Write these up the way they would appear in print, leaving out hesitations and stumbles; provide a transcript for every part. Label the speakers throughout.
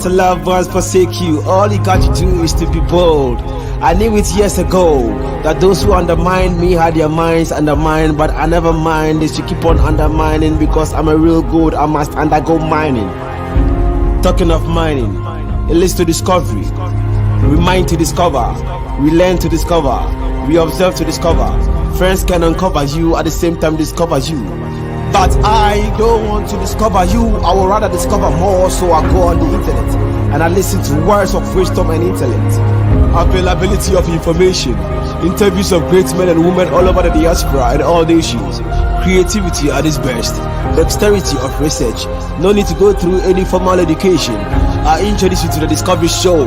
Speaker 1: to loved ones forsake you, all you got to do is to be bold. I knew it years ago that those who undermine me had their minds undermined, but I never mind. They should keep on undermining because I'm a real good. I must undergo mining. Talking of mining, it leads to discovery. We mine to discover, we learn to discover, we observe to discover. Friends can uncover you at the same time discover you. But I don't want to discover you, I would rather discover more, so I go on the internet and I listen to words of wisdom and intellect. Availability of information, interviews of great men and women all over the diaspora and all nations. Creativity at its best, dexterity of research, no need to go through any formal education. I introduce you to the Discovery Show.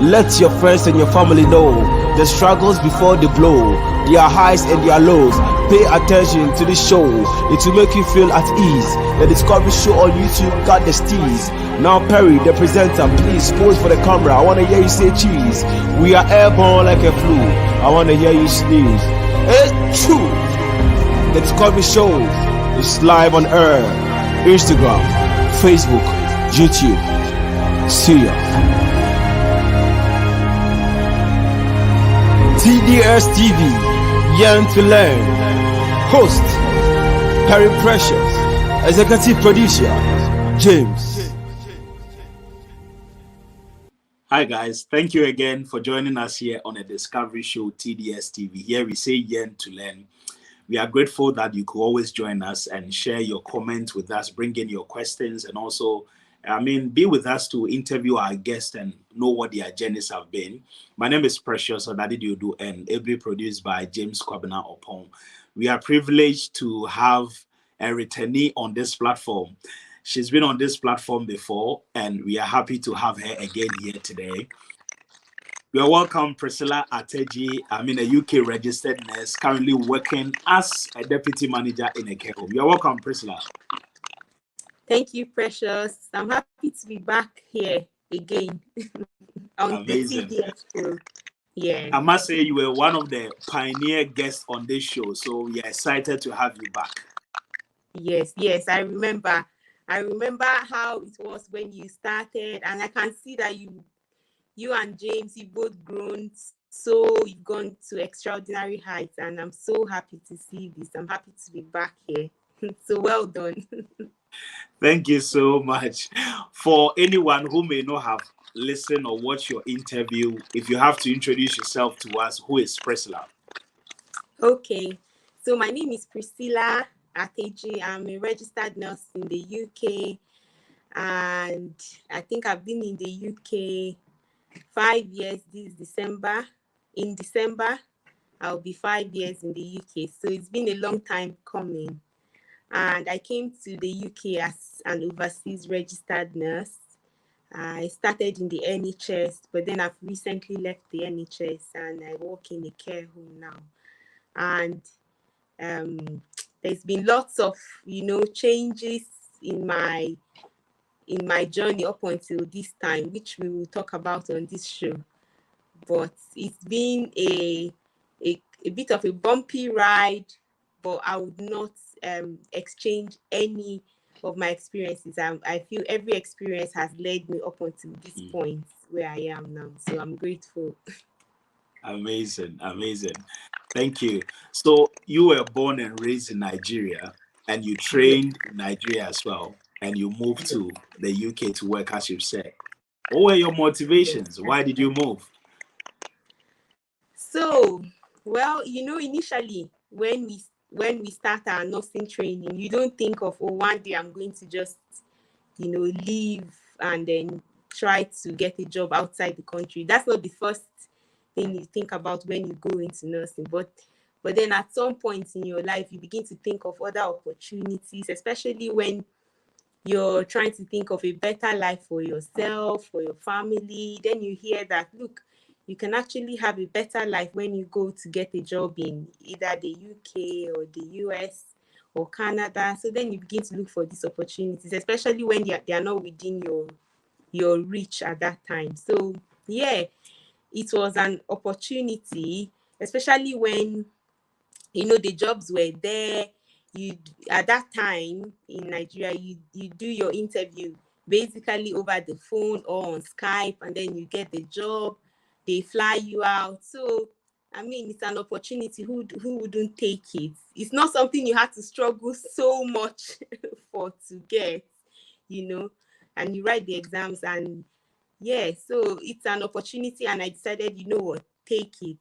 Speaker 1: Let your friends and your family know the struggles before the blow, their highs and their lows. Pay attention to this show, it will make you feel at ease. The Discovery Show on YouTube got the steez. Now Perry, the presenter, please pose for the camera. I want to hear you say cheese. We are airborne like a flu. I want to hear you sneeze. It's true. The Discovery Show is live on air, Instagram, Facebook, YouTube. See ya. TDS TV, Yearn to Learn. Host, Perry Precious. Executive Producer, James.
Speaker 2: Hi guys, thank you again for joining us here on the Discovery Show TDS TV. Here we say Yearn to Learn. We are grateful that you could always join us and share your comments with us, bring in your questions, and also, be with us to interview our guests and know what their journeys have been. My name is Precious Odadidiodu and ably produced by James Kwabena Opon. We are privileged to have a returnee on this platform. She's been on this platform before, and we are happy to have her again here today. We are welcome Priscilla Ateji, a UK registered nurse currently working as a deputy manager in a care home. You are welcome, Priscilla.
Speaker 3: Thank you, Precious. I'm happy to be back here again on
Speaker 2: Amazing.
Speaker 3: the TDS show. Yeah.
Speaker 2: I must say you were one of the pioneer guests on this show, so we are excited to have you back.
Speaker 3: Yes, I remember how it was when you started, and I can see that you and James, you both grown, so you've gone to extraordinary heights, and I'm so happy to see this. I'm happy to be back here. So well done.
Speaker 2: Thank you so much. For anyone who may not have listened or watched your interview, if you have to introduce yourself to us, who is Priscilla?
Speaker 3: Okay, so my name is Priscilla Ateji. I'm a registered nurse in the UK, and I think I've been in the UK 5 years this December. In December, I'll be 5 years in the UK. So it's been a long time coming. And I came to the UK as an overseas registered nurse. I started in the NHS, but then I've recently left the NHS and I work in a care home now. And there's been lots of, changes in my journey up until this time, which we will talk about on this show. But it's been a bit of a bumpy ride, but I would not exchange any of my experiences. I feel every experience has led me up until this point where I am now. So I'm grateful.
Speaker 2: Amazing. Thank you. So you were born and raised in Nigeria, and you trained in Nigeria as well, and you moved to the UK to work, as you said. What were your motivations? Why did you move?
Speaker 3: So, well, initially when we start our nursing training, you don't think of, one day I'm going to just, leave and then try to get a job outside the country. That's not the first thing you think about when you go into nursing. But then at some point in your life, you begin to think of other opportunities, especially when you're trying to think of a better life for yourself, for your family. Then you hear that, look, you can actually have a better life when you go to get a job in either the UK or the US or Canada. So then you begin to look for these opportunities, especially when they are not within your reach at that time. So yeah, it was an opportunity, especially when the jobs were there. You at that time in Nigeria, you do your interview basically over the phone or on Skype, and then you get the job, they fly you out. So I mean, it's an opportunity. Who wouldn't take it? It's not something you have to struggle so much for to get, and you write the exams, and yeah, so it's an opportunity, and I decided, take it,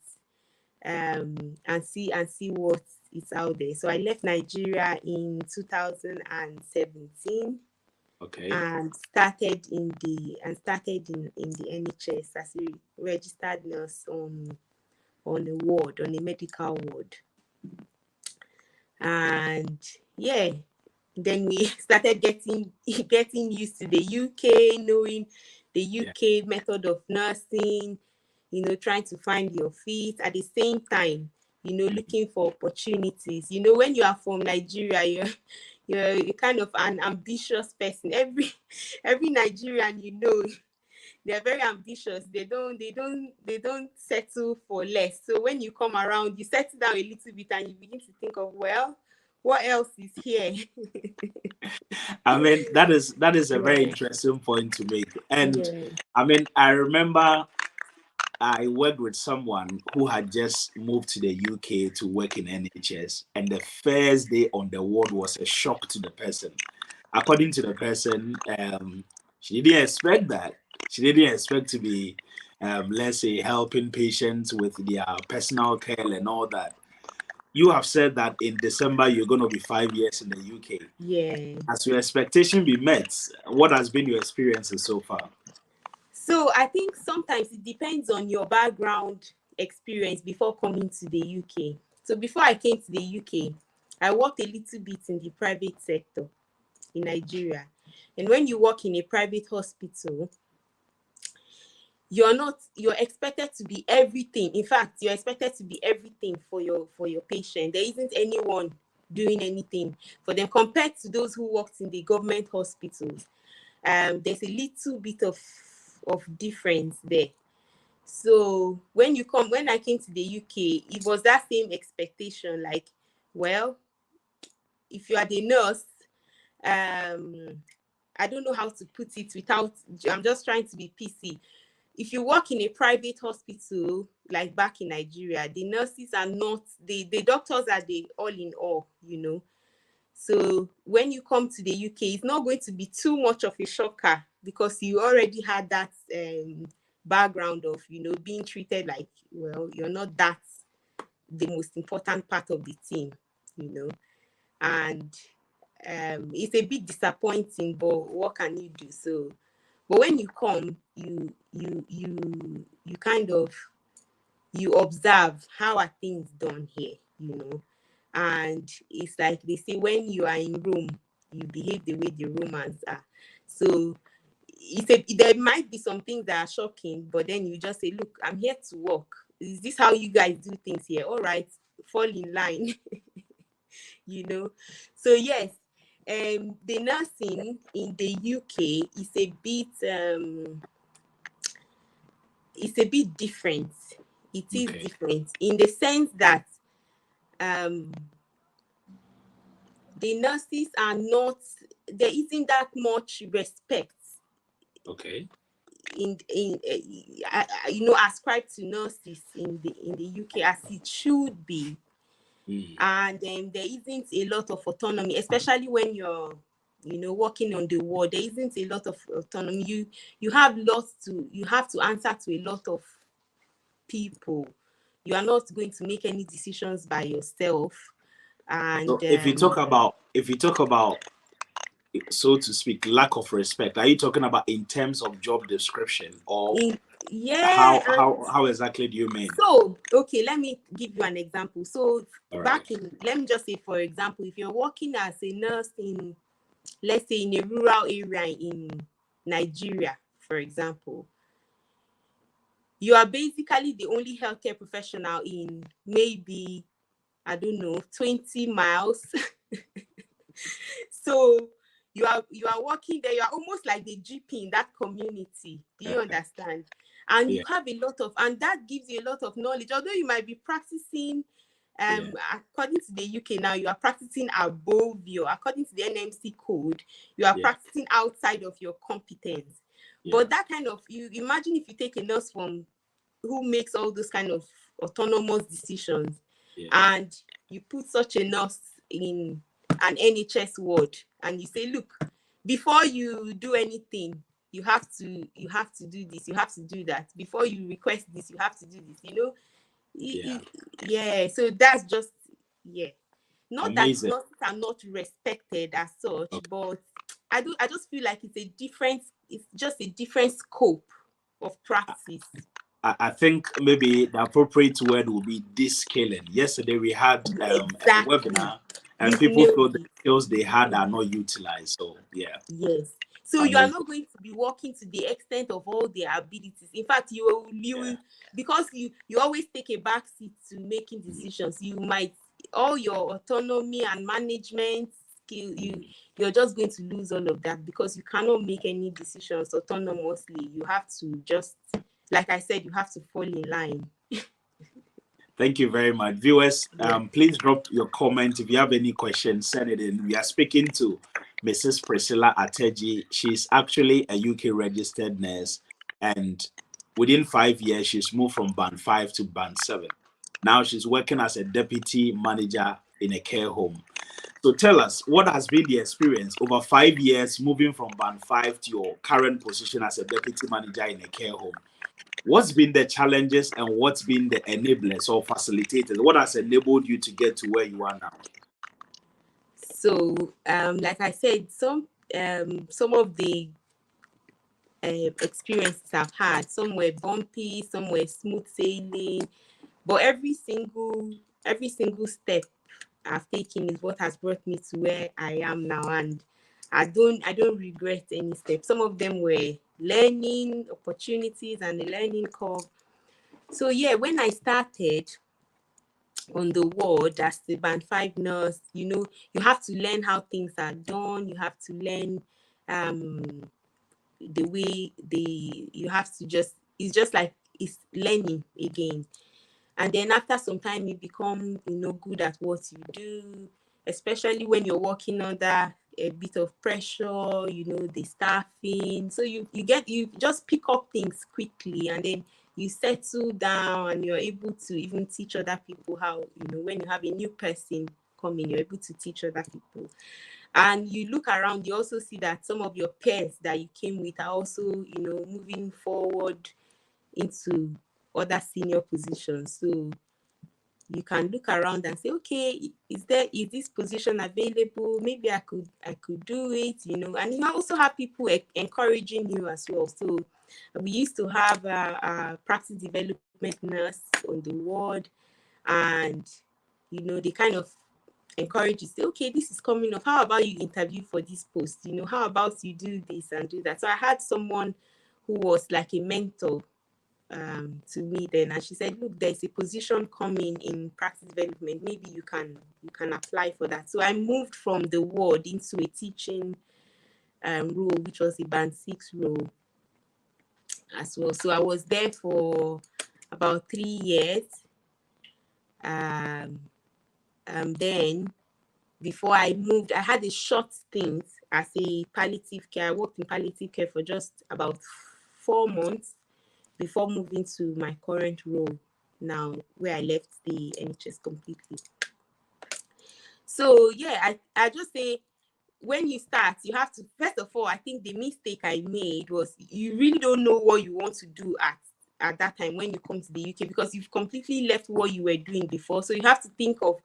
Speaker 3: and see what is out there. So I left Nigeria in 2017.
Speaker 2: Okay.
Speaker 3: And started in the NHS as a registered nurse on a ward, on a medical ward. And yeah, then we started getting used to the UK, knowing the UK method of nursing, trying to find your feet at the same time, looking for opportunities. When you are from Nigeria, you're kind of an ambitious person. Every Nigerian, they're very ambitious. They don't settle for less. So when you come around, you settle down a little bit and you begin to think of, well, what else is here?
Speaker 2: I mean, that is a very interesting point to make. And I mean, I remember I worked with someone who had just moved to the UK to work in NHS, and the first day on the ward was a shock to the person. According to the person, she didn't expect that. She didn't expect to be, let's say, helping patients with their personal care and all that. You have said that in December you're going to be 5 years in the UK.
Speaker 3: Yeah.
Speaker 2: Has your expectation been met? What has been your experiences so far?
Speaker 3: So I think sometimes it depends on your background experience before coming to the UK. So before I came to the UK, I worked a little bit in the private sector in Nigeria. And when you work in a private hospital, you're expected to be everything. In fact, you're expected to be everything for your patient. There isn't anyone doing anything for them compared to those who worked in the government hospitals. There's a little bit of difference there. So when I came to the UK, it was that same expectation, like, well, if you are the nurse, I don't know how to put it without, I'm just trying to be PC. If you work in a private hospital, like back in Nigeria, the nurses are not, the doctors are the all in all, So when you come to the UK, it's not going to be too much of a shocker because you already had that background of, being treated like, well, you're not that the most important part of the team, and it's a bit disappointing, but what can you do? So, but when you come, you kind of, you observe how are things done here, and it's like they say, when you are in Rome, you behave the way the Romans are. So there might be some things that are shocking, but then you just say, look, I'm here to work. Is this how you guys do things here? All right, fall in line. So yes, the nursing in the UK is a bit different. It is different in the sense that the nurses are not, there isn't that much respect ascribed to nurses in the UK as it should be. And there isn't a lot of autonomy, especially when you're working on the ward. There isn't a lot of autonomy. You have to answer to a lot of people. You are not going to make any decisions by yourself. And
Speaker 2: so if you talk about, so to speak, lack of respect, are you talking about in terms of job description, or how exactly do you mean?
Speaker 3: So okay, let me give you an example. So let me just say, for example, if you're working as a nurse in, let's say, in a rural area in Nigeria, for example, you are basically the only healthcare professional in maybe, I don't know, 20 miles. So you are working there. You are almost like the GP in that community. Do you understand? And you have a lot of, and that gives you a lot of knowledge. Although you might be practicing according to the UK now, you are practicing above according to the NMC code, you are practicing outside of your competence. But that kind of, you imagine if you take a nurse from who makes all those kind of autonomous decisions, and you put such a nurse in an NHS ward, and you say, look, before you do anything, you have to do this, you have to do that. Before you request this, you have to do this. So that's just not
Speaker 2: amazing.
Speaker 3: That nurses are not respected as such, but I just feel like it's just a different scope of practice.
Speaker 2: I think maybe the appropriate word will be descaling. Yesterday we had a webinar, and people feel the skills they had are not utilized. So
Speaker 3: so you are not going to be working to the extent of all their abilities. In fact, you will because you always take a back seat to making decisions. You might, all your autonomy and management skill, you're just going to lose all of that, because you cannot make any decisions autonomously. You have to just, like I said, you have to fall in line.
Speaker 2: Thank you very much. Viewers, please drop your comment. If you have any questions, send it in. We are speaking to Mrs. Priscilla Ateji. She's actually a UK registered nurse, and within 5 years, she's moved from band 5 to band 7. Now she's working as a deputy manager in a care home. So tell us, what has been the experience over 5 years moving from band 5 to your current position as a deputy manager in a care home? What's been the challenges and what's been the enablers or facilitators? What has enabled you to get to where you are now?
Speaker 3: So, like I said, some of the experiences I've had, some were bumpy, some were smooth sailing, but every single step I've taken is what has brought me to where I am now, and I don't regret any step. Some of them were learning opportunities and a learning curve. So when I started on the ward as the band 5 nurse, you have to learn how things are done. You have to learn the way you have to it's just like it's learning again. And then after some time, you become, good at what you do, especially when you're working under a bit of pressure, the staffing. So you just pick up things quickly, and then you settle down, and you're able to even teach other people how, when you have a new person coming, you're able to teach other people. And you look around, you also see that some of your peers that you came with are also, moving forward into other senior positions. So you can look around and say, okay, is this position available? Maybe I could do it, and you also have people encouraging you as well. So we used to have a practice development nurse on the ward, and they kind of encourage you, say, okay, this is coming up, how about you interview for this post? How about you do this and do that? So I had someone who was like a mentor to me then, and she said, look, there's a position coming in practice development, maybe you can apply for that. So I moved from the ward into a teaching role, which was a band 6 role as well. So I was there for about 3 years. Then before I moved, I had a short stint as a palliative care. I worked in palliative care for just about 4 months before moving to my current role now, where I left the NHS completely. So I just say, when you start, you have to, first of all, I think the mistake I made was you really don't know what you want to do at that time when you come to the UK, because you've completely left what you were doing before. So you have to think of,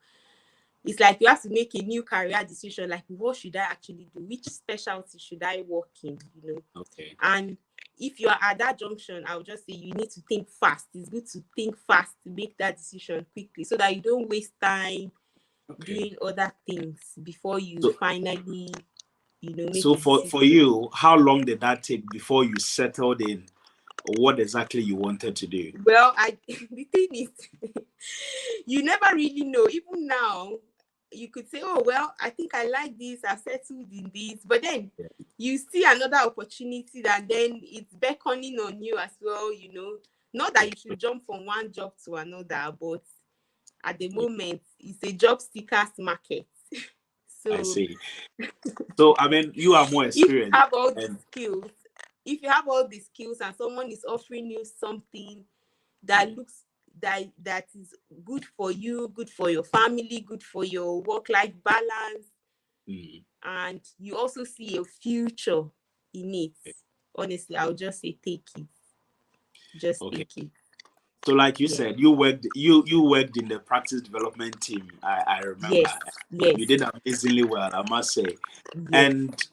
Speaker 3: it's like you have to make a new career decision, like, what should I actually do? Which specialty should I work in?
Speaker 2: Okay.
Speaker 3: And if you are at that junction, I would just say you need to think fast. It's good to think fast to make that decision quickly, so that you don't waste time doing other things before you finally, make
Speaker 2: so for you, how long did that take before you settled in what exactly you wanted to do?
Speaker 3: Well, the thing is, you never really know. Even now, you could say, oh, well, I think I like this, I've settled in this, but then you see another opportunity that then it's beckoning on you as well, not that you should jump from one job to another, but at the moment, it's a job seekers market. So
Speaker 2: I see. So I mean, you are more
Speaker 3: if you
Speaker 2: experienced.
Speaker 3: have all the skills, if you have all the skills and someone is offering you something that looks that is good for you, good for your family, good for your work-life balance, and you also see a future in it, honestly, I'll just say take it. Just take it.
Speaker 2: So like you said, you worked in the practice development team. I remember.
Speaker 3: Yes.
Speaker 2: You did amazingly well, I must say.
Speaker 3: Yes.
Speaker 2: And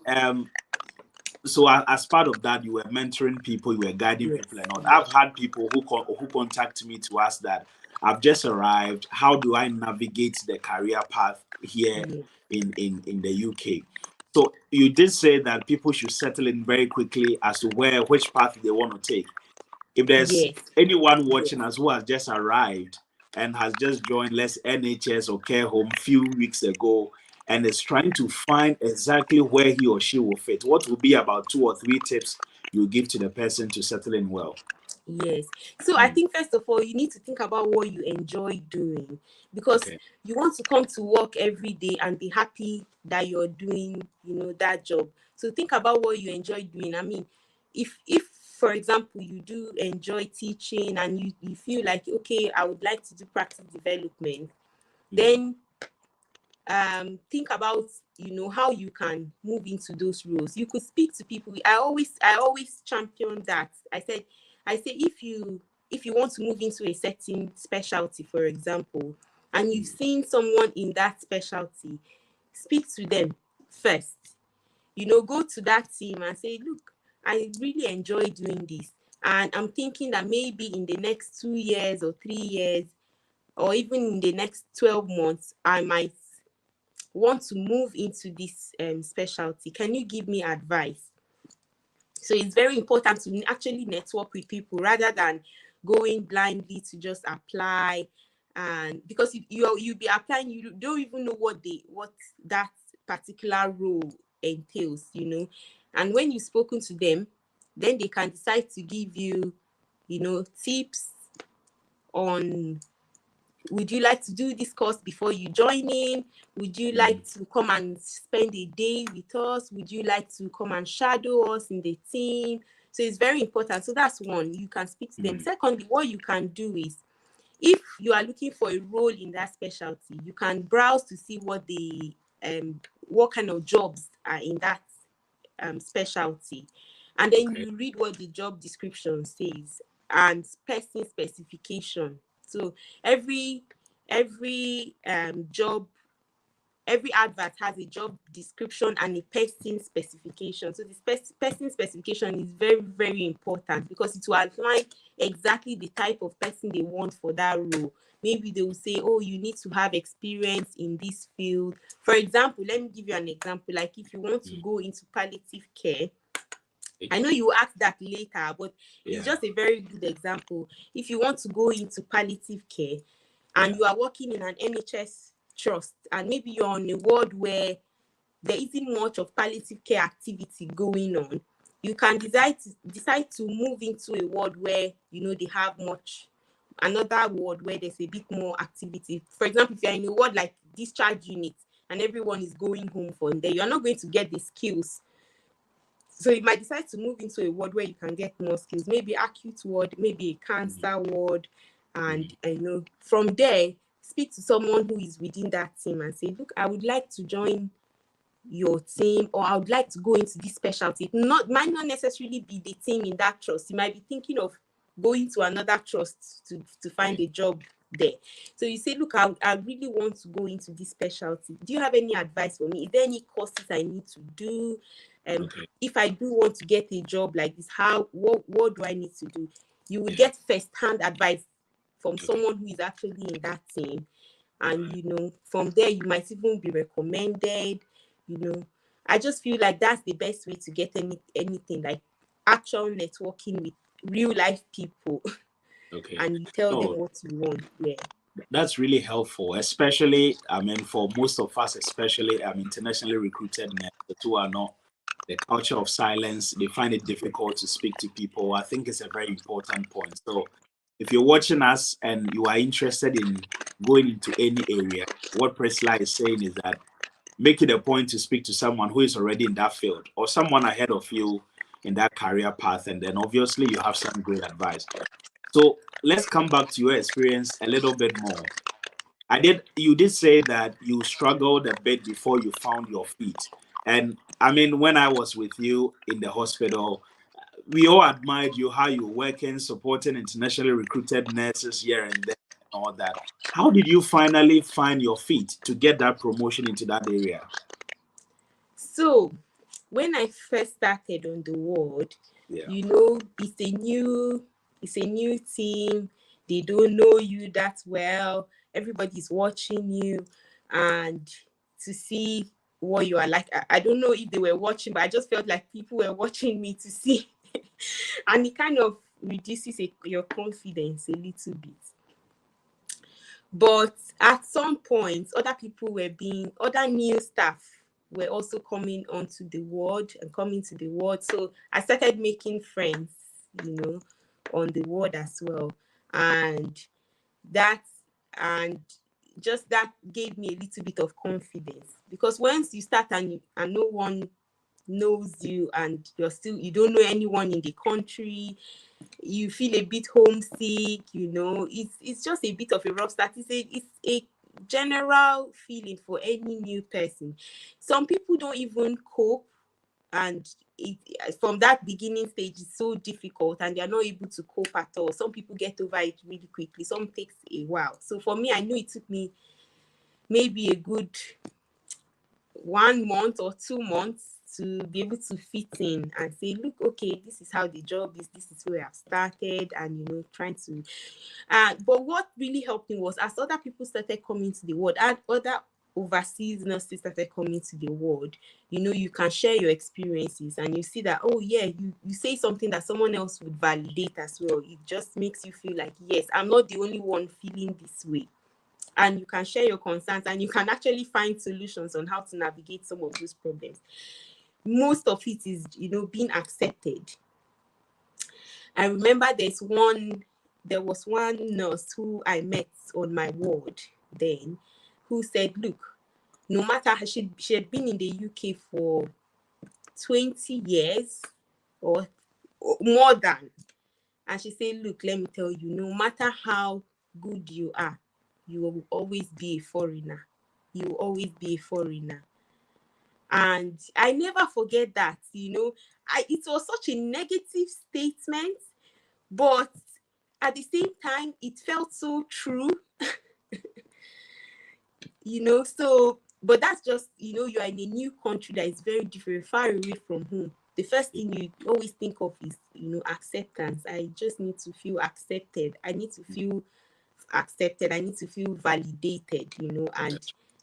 Speaker 2: so as part of that, you were mentoring people, you were guiding people and all. I've had people who contact me to ask that I've just arrived. How do I navigate the career path here in the UK? So you did say that people should settle in very quickly as to which path they want to take. If there's anyone watching us who has just arrived and has just joined, let's NHS or care home few weeks ago, and is trying to find exactly where he or she will fit, what will be about 2 or 3 tips you give to the person to settle in well?
Speaker 3: Yes. So I think first of all, you need to think about what you enjoy doing, because you want to come to work every day and be happy that you're doing, that job. So think about what you enjoy doing. I mean, if for example, you do enjoy teaching and you feel like, okay, I would like to do practice development, then think about how you can move into those roles. You could speak to people. I always champion that. I say if you want to move into a certain specialty, for example, and you've seen someone in that specialty, speak to them first. Go to that team and say, look, I really enjoy doing this, and I'm thinking that maybe in the next 2 years or 3 years, or even in the next 12 months, I might want to move into this specialty. Can you give me advice? So it's very important to actually network with people rather than going blindly to just apply. And because you'll be applying, you don't even know what that particular role entails, And when you've spoken to them, then they can decide to give you, tips on, would you like to do this course before you join in? Would you like to come and spend a day with us? Would you like to come and shadow us in the team? So it's very important. So that's one, you can speak to them. Secondly, what you can do is, if you are looking for a role in that specialty, you can browse to see what kind of jobs are in that specialty. And then you read what the job description says and person specification. So every job, every advert has a job description and a person specification. So the person specification is very, very important, because it will outline exactly the type of person they want for that role. Maybe they will say, oh, you need to have experience in this field. For example, let me give you an example. Like if you want to go into palliative care, I know you asked that later, but it's just a very good example. If you want to go into palliative care and you are working in an NHS trust, and maybe you're on a ward where there isn't much of palliative care activity going on, you can decide to move into a ward where they have another ward where there's a bit more activity. For example, if you're in a ward like discharge unit and everyone is going home from there, you're not going to get the skills. So you might decide to move into a ward where you can get more skills, maybe acute ward, maybe a cancer ward, and from there, speak to someone who is within that team and say, look, I would like to join your team, or I would like to go into this specialty. It might not necessarily be the team in that trust. You might be thinking of going to another trust to find a job there. So you say, look, I really want to go into this specialty. Do you have any advice for me? Is there any courses I need to do? If I do want to get a job like this, what do I need to do? You will get first-hand advice from someone who is actually in that team. And, from there, you might even be recommended. I just feel like that's the best way to get anything, like actual networking with real life people. And you tell them what you want.
Speaker 2: That's really helpful, especially, for most of us, especially internationally recruited nurses who are not the culture of silence. They find it difficult to speak to people. I think it's a very important point. So if you're watching us and you are interested in going into any area, what Priscilla is saying is that make it a point to speak to someone who is already in that field or someone ahead of you in that career path, and then obviously you have some great advice. So let's come back to your experience a little bit more. You did say that you struggled a bit before you found your feet. And I mean, when I was with you in the hospital, we all admired you, how you were working, supporting internationally recruited nurses here and there and all that. How did you finally find your feet to get that promotion into that area?
Speaker 3: So when I first started on the ward, you know, it's a new team. They don't know you that well. Everybody's watching you, and to see what you are like. I don't know if they were watching, but I just felt like people were watching me to see. And it kind of reduces your confidence a little bit. But at some point, other new staff were also coming onto the ward and coming to the ward. So I started making friends, you know, on the ward as well. And just that gave me a little bit of confidence, because once you start and no one knows you and you don't know anyone in the country, you feel a bit homesick, you know, it's just a bit of a rough start. It's a general feeling for any new person. Some people don't even cope, and from that beginning stage is so difficult and they're not able to cope at all. Some people get over it really quickly, some takes a while. So for me, I knew it took me maybe a good 1 month or 2 months to be able to fit in and say, look, okay, this is how the job is, this is where I've started, and you know, trying to but what really helped me was, as other people started coming to the ward and other overseas nurses started coming to the ward, you know, you can share your experiences and you see that, oh yeah, you say something that someone else would validate as well. It just makes you feel like, yes, I'm not the only one feeling this way. And you can share your concerns and you can actually find solutions on how to navigate some of those problems. Most of it is, you know, being accepted. I remember there was one nurse who I met on my ward then, who said, look, no matter how she had been in the UK for 20 years or more than, and she said, look, let me tell you, no matter how good you are, you will always be a foreigner. You will always be a foreigner. And I never forget that, you know. It was such a negative statement, but at the same time, it felt so true. You know, so, but that's just, you know, you are in a new country that is very different, far away from home. The first thing you always think of is, you know, acceptance. I just need to feel accepted. I need to feel accepted. I need to feel validated, you know, and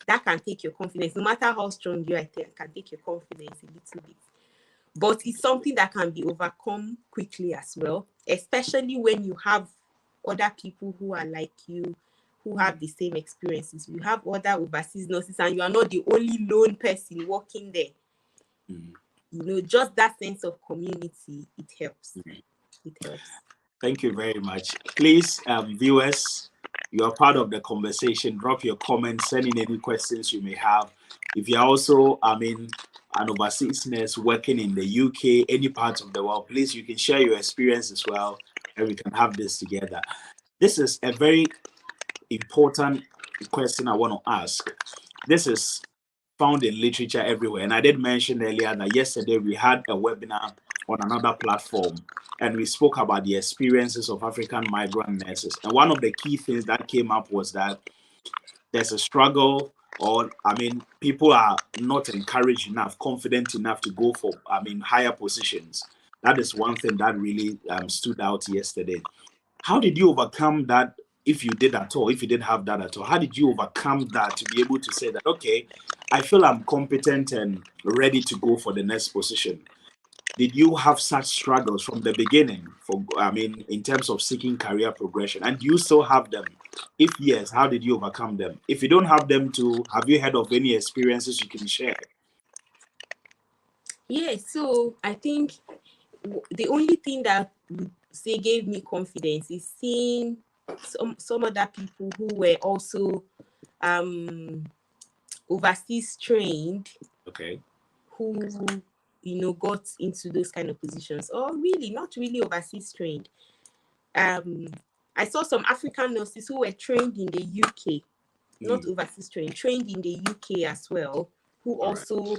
Speaker 3: that can take your confidence. No matter how strong you are, it can take your confidence a little bit. But it's something that can be overcome quickly as well, especially when you have other people who are like you, who have the same experiences. You have other overseas nurses and you are not the only lone person working there. You know, just that sense of community, it helps. It helps.
Speaker 2: Thank you very much. Please, viewers, you are part of the conversation. Drop your comments, send in any questions you may have. If you're also, an overseas nurse working in the UK, any part of the world, please, you can share your experience as well, and we can have this together. This is a very important question I want to ask. This is found in literature everywhere. And I did mention earlier that yesterday we had a webinar on another platform and we spoke about the experiences of African migrant nurses. And one of the key things that came up was that there's a struggle, or people are not encouraged enough, confident enough to go for higher positions. That is one thing that really stood out yesterday. How did you overcome that? If you did at all, if you didn't have that at all, how did you overcome that to be able to say that, okay, I feel I'm competent and ready to go for the next position? Did you have such struggles from the beginning in terms of seeking career progression? And do you still have them? If yes, how did you overcome them? If you don't have them too, have you heard of any experiences you can share?
Speaker 3: Yeah, so I think the only thing that say gave me confidence is seeing some other people who were also overseas trained,
Speaker 2: Okay.
Speaker 3: who got into those kind of positions, or really not really overseas trained. I saw some African nurses who were trained in the UK, not overseas trained in the UK as well, who also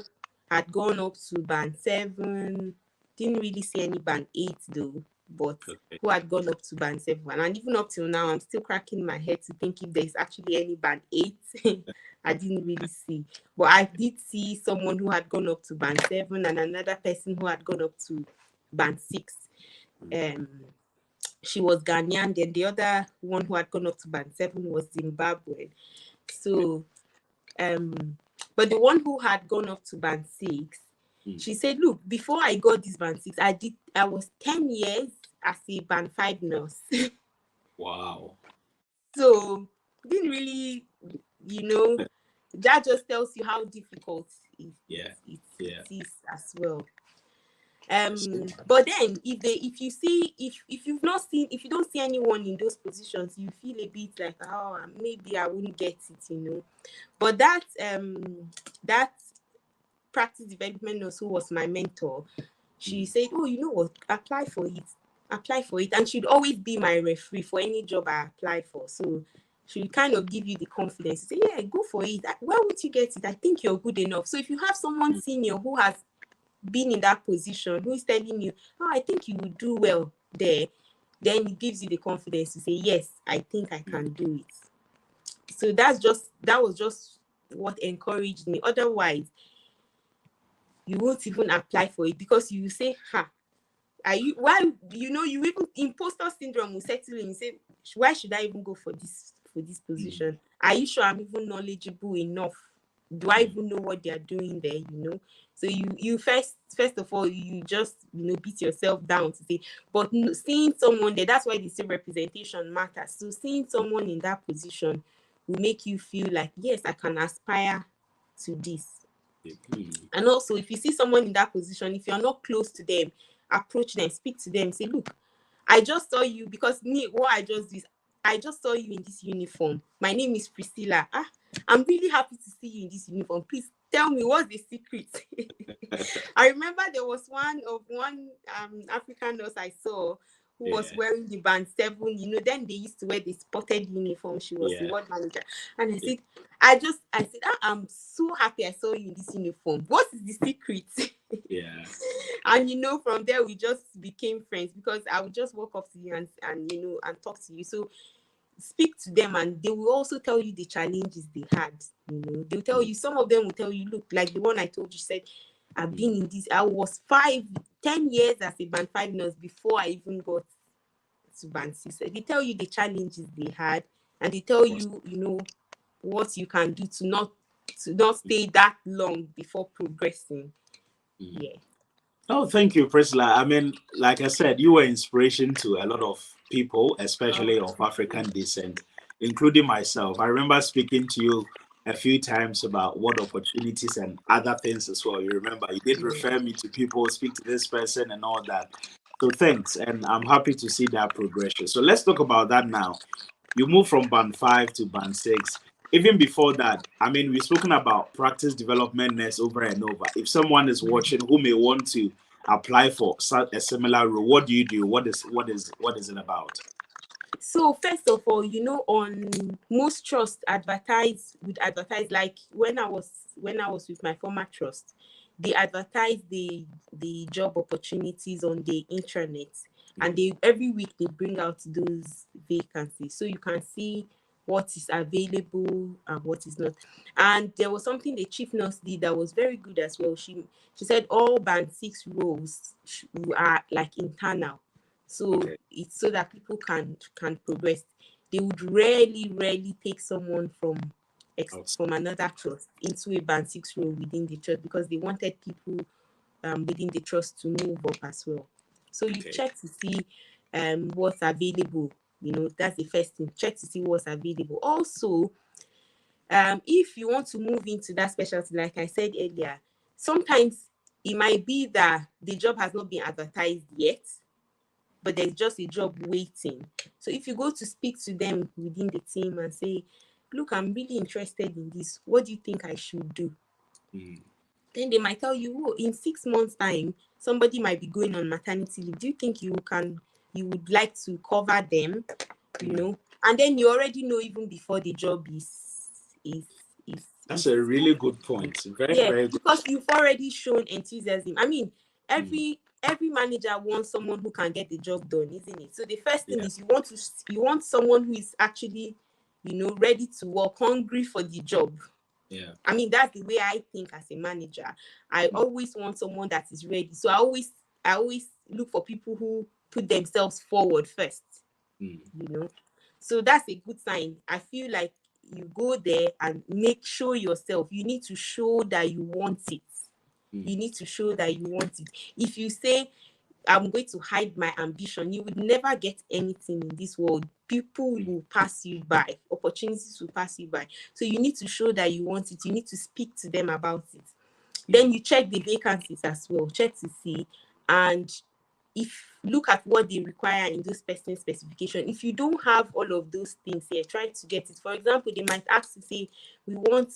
Speaker 3: had gone up to band 7. Didn't really see any band 8 though, but who had gone up to band 7. And even up till now, I'm still cracking my head to think if there's actually any band 8. I didn't really see. But I did see someone who had gone up to band 7 and another person who had gone up to band 6. She was Ghanaian. Then the other one who had gone up to band 7 was Zimbabwean. So, but the one who had gone up to band 6, she said, look, before I got this band 6, I was 10 years as a band 5 nurse.
Speaker 2: Wow.
Speaker 3: So, didn't really, that just tells you how difficult it is as well. But then if you don't see anyone in those positions, you feel a bit like, oh, maybe I wouldn't get it, But that practice development nurse who was my mentor, she said, oh, you know what, apply for it, and she'd always be my referee for any job I apply for. So she would kind of give you the confidence to say, yeah, go for it. Where would you get it? I think you're good enough. So if you have someone senior who has been in that position, who is telling you, oh, I think you will do well there, then it gives you the confidence to say, yes, I think I can do it. So that was just what encouraged me. Otherwise, you won't even apply for it, because you say, you even imposter syndrome will settle in. You say, why should I even go for this position? Are you sure I'm even knowledgeable enough? Do I even know what they are doing there? So you first of all, you just beat yourself down to say, but seeing someone there, that's why they say representation matters. So seeing someone in that position will make you feel like, yes, I can aspire to this. And also, if you see someone in that position, if you're not close to them, approach them, speak to them, say, look, I just saw you, because what I just did is, I just saw you in this uniform. My name is Priscilla. I'm really happy to see you in this uniform. Please tell me, what's the secret? I remember there was one African nurse I saw who was wearing the band 7. Then they used to wear the spotted uniform. She was the ward manager. And I said, I'm so happy I saw you in this uniform. What is the secret? And from there we just became friends, because I would just walk up to you and talk to you. So speak to them, and they will also tell you the challenges they had. They'll tell you, some of them will tell you, look, like the one I told you, said, I've been in this, I was 10 years as a band 5 nurse before I even got to band 6. They tell you the challenges they had, and they tell you, what you can do to not stay that long before progressing.
Speaker 2: Oh, thank you, Priscilla. I mean, like I said, you were inspiration to a lot of people, especially of African descent, including myself. I remember speaking to you a few times about what opportunities and other things as well. You remember, you did refer me to people, speak to this person and all that. So thanks, and I'm happy to see that progression. So let's talk about that now. You moved from band 5 to band 6. Even before that, I mean, we've spoken about practice development nurse over and over. If someone is watching who may want to apply for a similar role, what do you do? What is it about?
Speaker 3: So first of all, on most trusts would advertise, like when I was with my former trust, they advertise the job opportunities on the intranet, and every week they bring out those vacancies, so you can see what is available and what is not. And there was something the chief nurse did that was very good as well. She said all band 6 roles are like internal. So it's so that people can progress. They would rarely take someone from another trust into a band 6 role within the trust, because they wanted people within the trust to move up as well. So you check to see what's available. That's the first thing. Check to see what's available. Also, if you want to move into that specialty, like I said earlier, sometimes it might be that the job has not been advertised yet. but there's just a job waiting. So if you go to speak to them within the team and say, look, I'm really interested in this, what do you think I should do? Then they might tell you, oh, in 6 months time somebody might be going on maternity leave. Do you think you would like to cover them? You know, and then you already know even before the job is
Speaker 2: that's a really good point. Very, very good.
Speaker 3: Because you've already shown enthusiasm. I mean, every manager wants someone who can get the job done, isn't it? So the first thing is you want someone who is actually, ready to work, hungry for the job.
Speaker 2: Yeah.
Speaker 3: I mean, that's the way I think as a manager. I always want someone that is ready. So I always look for people who put themselves forward first. So that's a good sign. I feel like you go there and show yourself. You need to show that you want it. You need to show that you want it. If you say, I'm going to hide my ambition, you would never get anything in this world. People will pass you by. Opportunities will pass you by. So you need to show that you want it. You need to speak to them about it. Then you check the vacancies as well. Check to see. And look at what they require in those person specification. If you don't have all of those things here, try to get it. For example, they might ask to say, we want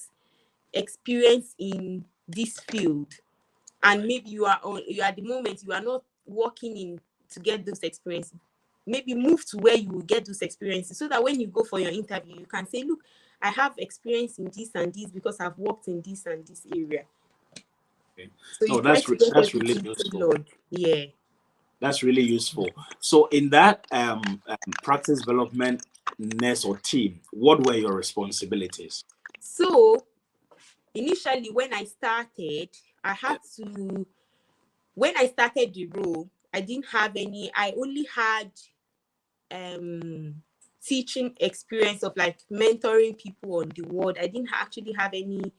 Speaker 3: experience in this field. And maybe you are at the moment, you are not working in to get those experiences. Maybe move to where you will get those experiences so that when you go for your interview, you can say, look, I have experience in this and this because I've worked in this and this area.
Speaker 2: Okay.
Speaker 3: So
Speaker 2: that's really useful.
Speaker 3: Yeah.
Speaker 2: That's really useful. So in that practice development nurse or team, what were your responsibilities?
Speaker 3: So initially, when I started, when I started the role, I didn't have any, I only had teaching experience of like mentoring people on the ward. I didn't actually have any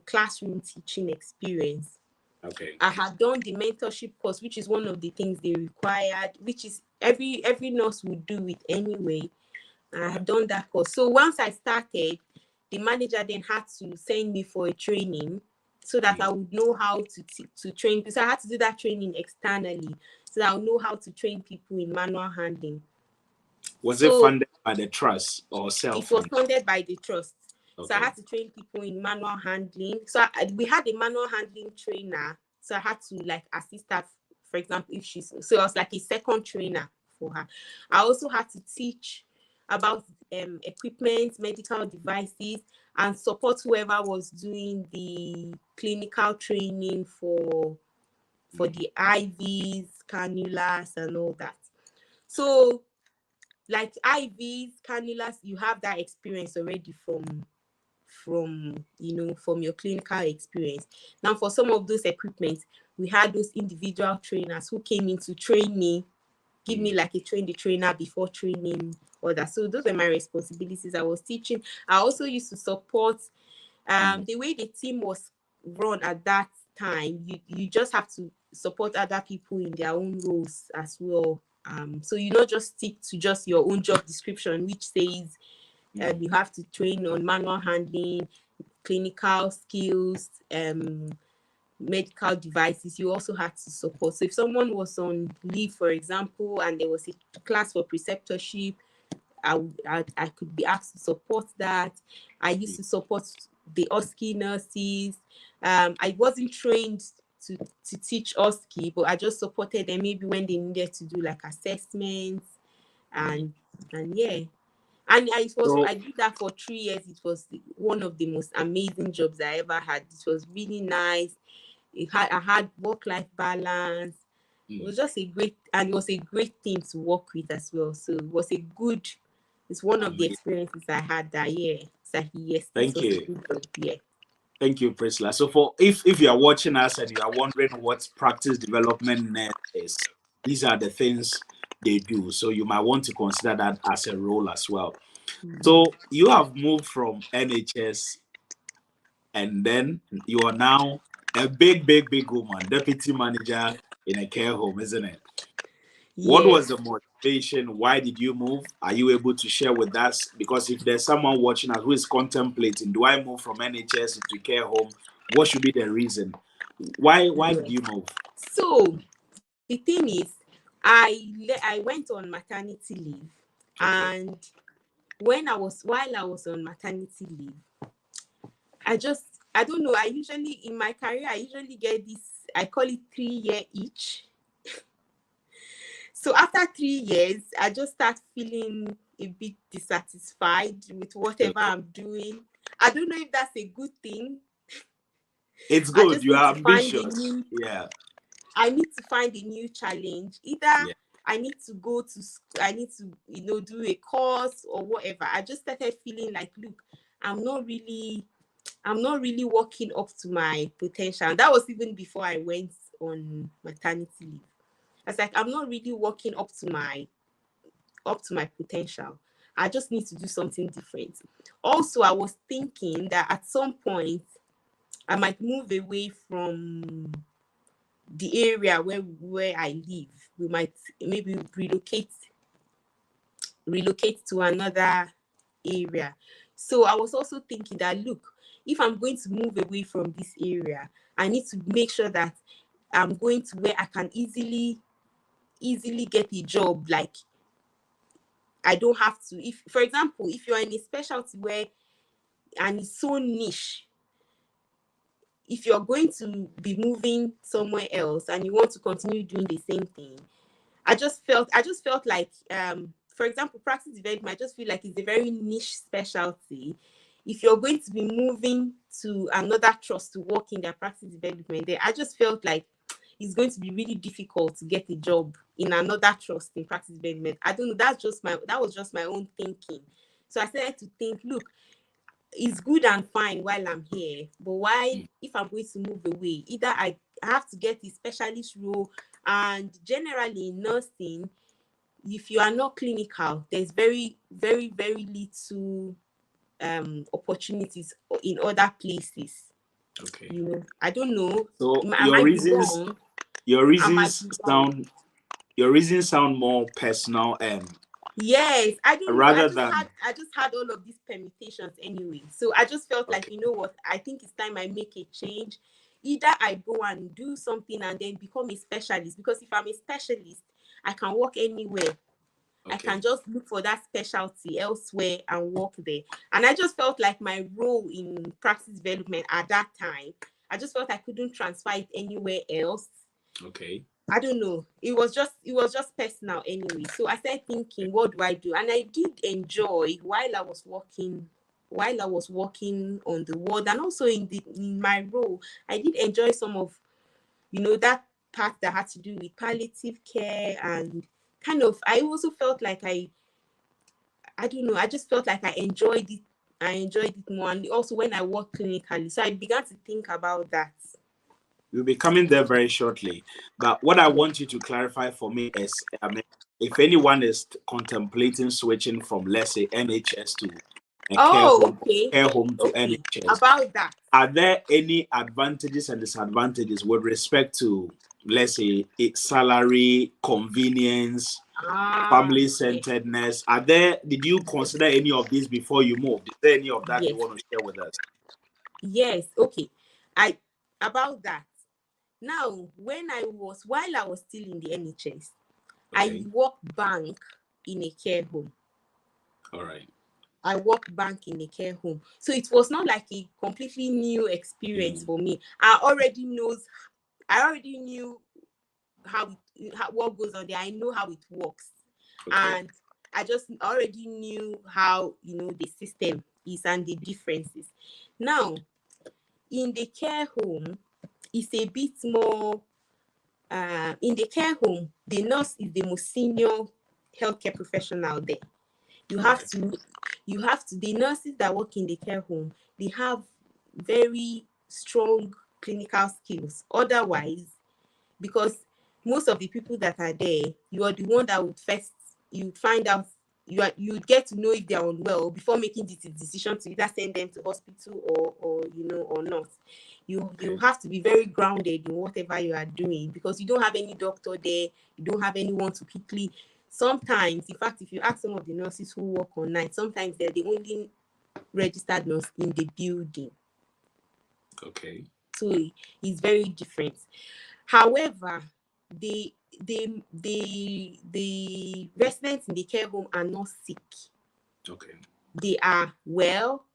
Speaker 3: classroom teaching experience.
Speaker 2: Okay.
Speaker 3: I had done the mentorship course, which is one of the things they required, which is every nurse would do it anyway. I had done that course. So once I started, the manager then had to send me for a training so that I would know how to train. So I had to do that training externally so that I would know how to train people in manual handling.
Speaker 2: Was it funded by the trust or self-funded?
Speaker 3: It was funded by the trust.
Speaker 2: Okay.
Speaker 3: So I had to train people in manual handling. So we had a manual handling trainer. So I had to like assist her, for example, so I was like a second trainer for her. I also had to teach about equipment, medical devices, and support whoever was doing the clinical training for the IVs, cannulas, and all that. So like IVs, cannulas, you have that experience already from your clinical experience. Now for some of those equipment, we had those individual trainers who came in to train me, give me like a train the trainer before training others. So those are my responsibilities. I was teaching. I also used to support the way the team was run at that time. You just have to support other people in their own roles as well. So you not just stick to just your own job description, which says you have to train on manual handling, clinical skills, medical devices. You also had to support. So if someone was on leave, for example, and there was a class for preceptorship, I could be asked to support that. I used to support the OSCE nurses. I wasn't trained to teach OSCE, but I just supported them maybe when they needed to do like assessments and yeah. And I did that for 3 years. It was one of the most amazing jobs I ever had. It was really nice. I had work-life balance. It was just it was a great team to work with as well. So it's one of the experiences I had that year. So yes,
Speaker 2: thank you.
Speaker 3: Yeah.
Speaker 2: Thank you, Priscilla. So if you are watching us and you are wondering what practice development nurse is, these are the things they do. So you might want to consider that as a role as well. So you have moved from NHS and then you are now a big woman, deputy manager in a care home, isn't it? Yes. What was the motivation? Why did you move? Are you able to share with us? Because if there's someone watching us who is contemplating, do I move from NHS into care home? What should be the reason? Why did you move?
Speaker 3: So the thing is, I went on maternity leave, and while I was on maternity leave, I don't know. I usually in my career get this. I call it 3-year itch. So after 3 years, I just start feeling a bit dissatisfied with whatever I'm doing. I don't know if that's a good thing.
Speaker 2: It's
Speaker 3: I
Speaker 2: good.
Speaker 3: just
Speaker 2: You
Speaker 3: need
Speaker 2: are
Speaker 3: to find a
Speaker 2: ambitious.
Speaker 3: new.
Speaker 2: Yeah.
Speaker 3: I need to find a new challenge. Either
Speaker 2: Yeah.
Speaker 3: I need to go to. I need to, do a course or whatever. I just started feeling like, look, I'm not really working up to my potential. And that was even before I went on maternity leave. I was like, I'm not really working up to my potential. I just need to do something different. Also, I was thinking that at some point I might move away from the area where I live. We might maybe relocate to another area. So I was also thinking that, look, if I'm going to move away from this area, I need to make sure that I'm going to where I can easily get a job. Like, I don't have to, if, for example, if you're in a specialty and it's so niche, if you're going to be moving somewhere else and you want to continue doing the same thing, I just felt like, for example, practice development, I just feel like it's a very niche specialty. If you're going to be moving to another trust to work in their practice development, then I just felt like it's going to be really difficult to get a job in another trust in practice development. I don't know. That was just my own thinking. So I started to think, look, it's good and fine while I'm here, but if I'm going to move away, either I have to get a specialist role, and generally in nursing, if you are not clinical, there's very, very, very little opportunities in other places.
Speaker 2: Okay.
Speaker 3: I don't know.
Speaker 2: So
Speaker 3: I might be wrong.
Speaker 2: your
Speaker 3: I might
Speaker 2: reasons
Speaker 3: be wrong.
Speaker 2: sound more personal
Speaker 3: Yes, I don't know.
Speaker 2: rather than
Speaker 3: I just had all of these permutations anyway. So I just felt like,
Speaker 2: okay.
Speaker 3: you know what? I think it's time I make a change. Either I go and do something and then become a specialist, because if I'm a specialist, I can work anywhere. I
Speaker 2: Okay.
Speaker 3: can just look for that specialty elsewhere and work there. And I just felt like my role in practice development at that time, I just felt I couldn't transfer it anywhere else.
Speaker 2: Okay.
Speaker 3: I don't know. It was just personal anyway. So I started thinking, what do I do? And I did enjoy while I was working on the ward, and also in my role, I did enjoy some of that part that had to do with palliative care, and kind of I also felt like I don't know, I just felt like I enjoyed it. I enjoyed it more, and also when I worked clinically. So I began to think about that.
Speaker 2: We'll be coming there very shortly. But what I want you to clarify for me is, I mean, if anyone is contemplating switching from, let's say, NHS to a
Speaker 3: Oh, okay.
Speaker 2: care home to
Speaker 3: Okay.
Speaker 2: NHS,
Speaker 3: About that.
Speaker 2: are there any advantages and disadvantages with respect to, let's say, its salary, convenience, family
Speaker 3: Yes.
Speaker 2: centeredness? Did you consider any of these before you moved? Is there any of that you
Speaker 3: Yes.
Speaker 2: want to share with us?
Speaker 3: Yes. Okay. I About that. Now, while I was still in the NHS, I
Speaker 2: Okay.
Speaker 3: worked bank in a care home.
Speaker 2: All right.
Speaker 3: I worked bank in a care home. So it was not like a completely new experience for me. I already knew what goes on there. I know how it works.
Speaker 2: Okay.
Speaker 3: And I just already knew how, the system is and the differences. Now, in the care home, it's a bit more, in the care home, the nurse is the most senior healthcare professional there. The nurses that work in the care home, they have very strong clinical skills. Otherwise, because most of the people that are there, you are the one that would first, you find out, you'd get to know if they're unwell before making the decision to either send them to hospital or not. You have to be very grounded in whatever you are doing, because you don't have any doctor there, you don't have anyone to quickly. Sometimes, in fact, if you ask some of the nurses who work on night, sometimes they're the only registered nurse in the building.
Speaker 2: Okay.
Speaker 3: So it's very different. However, the residents in the care home are not sick.
Speaker 2: Okay.
Speaker 3: They are well,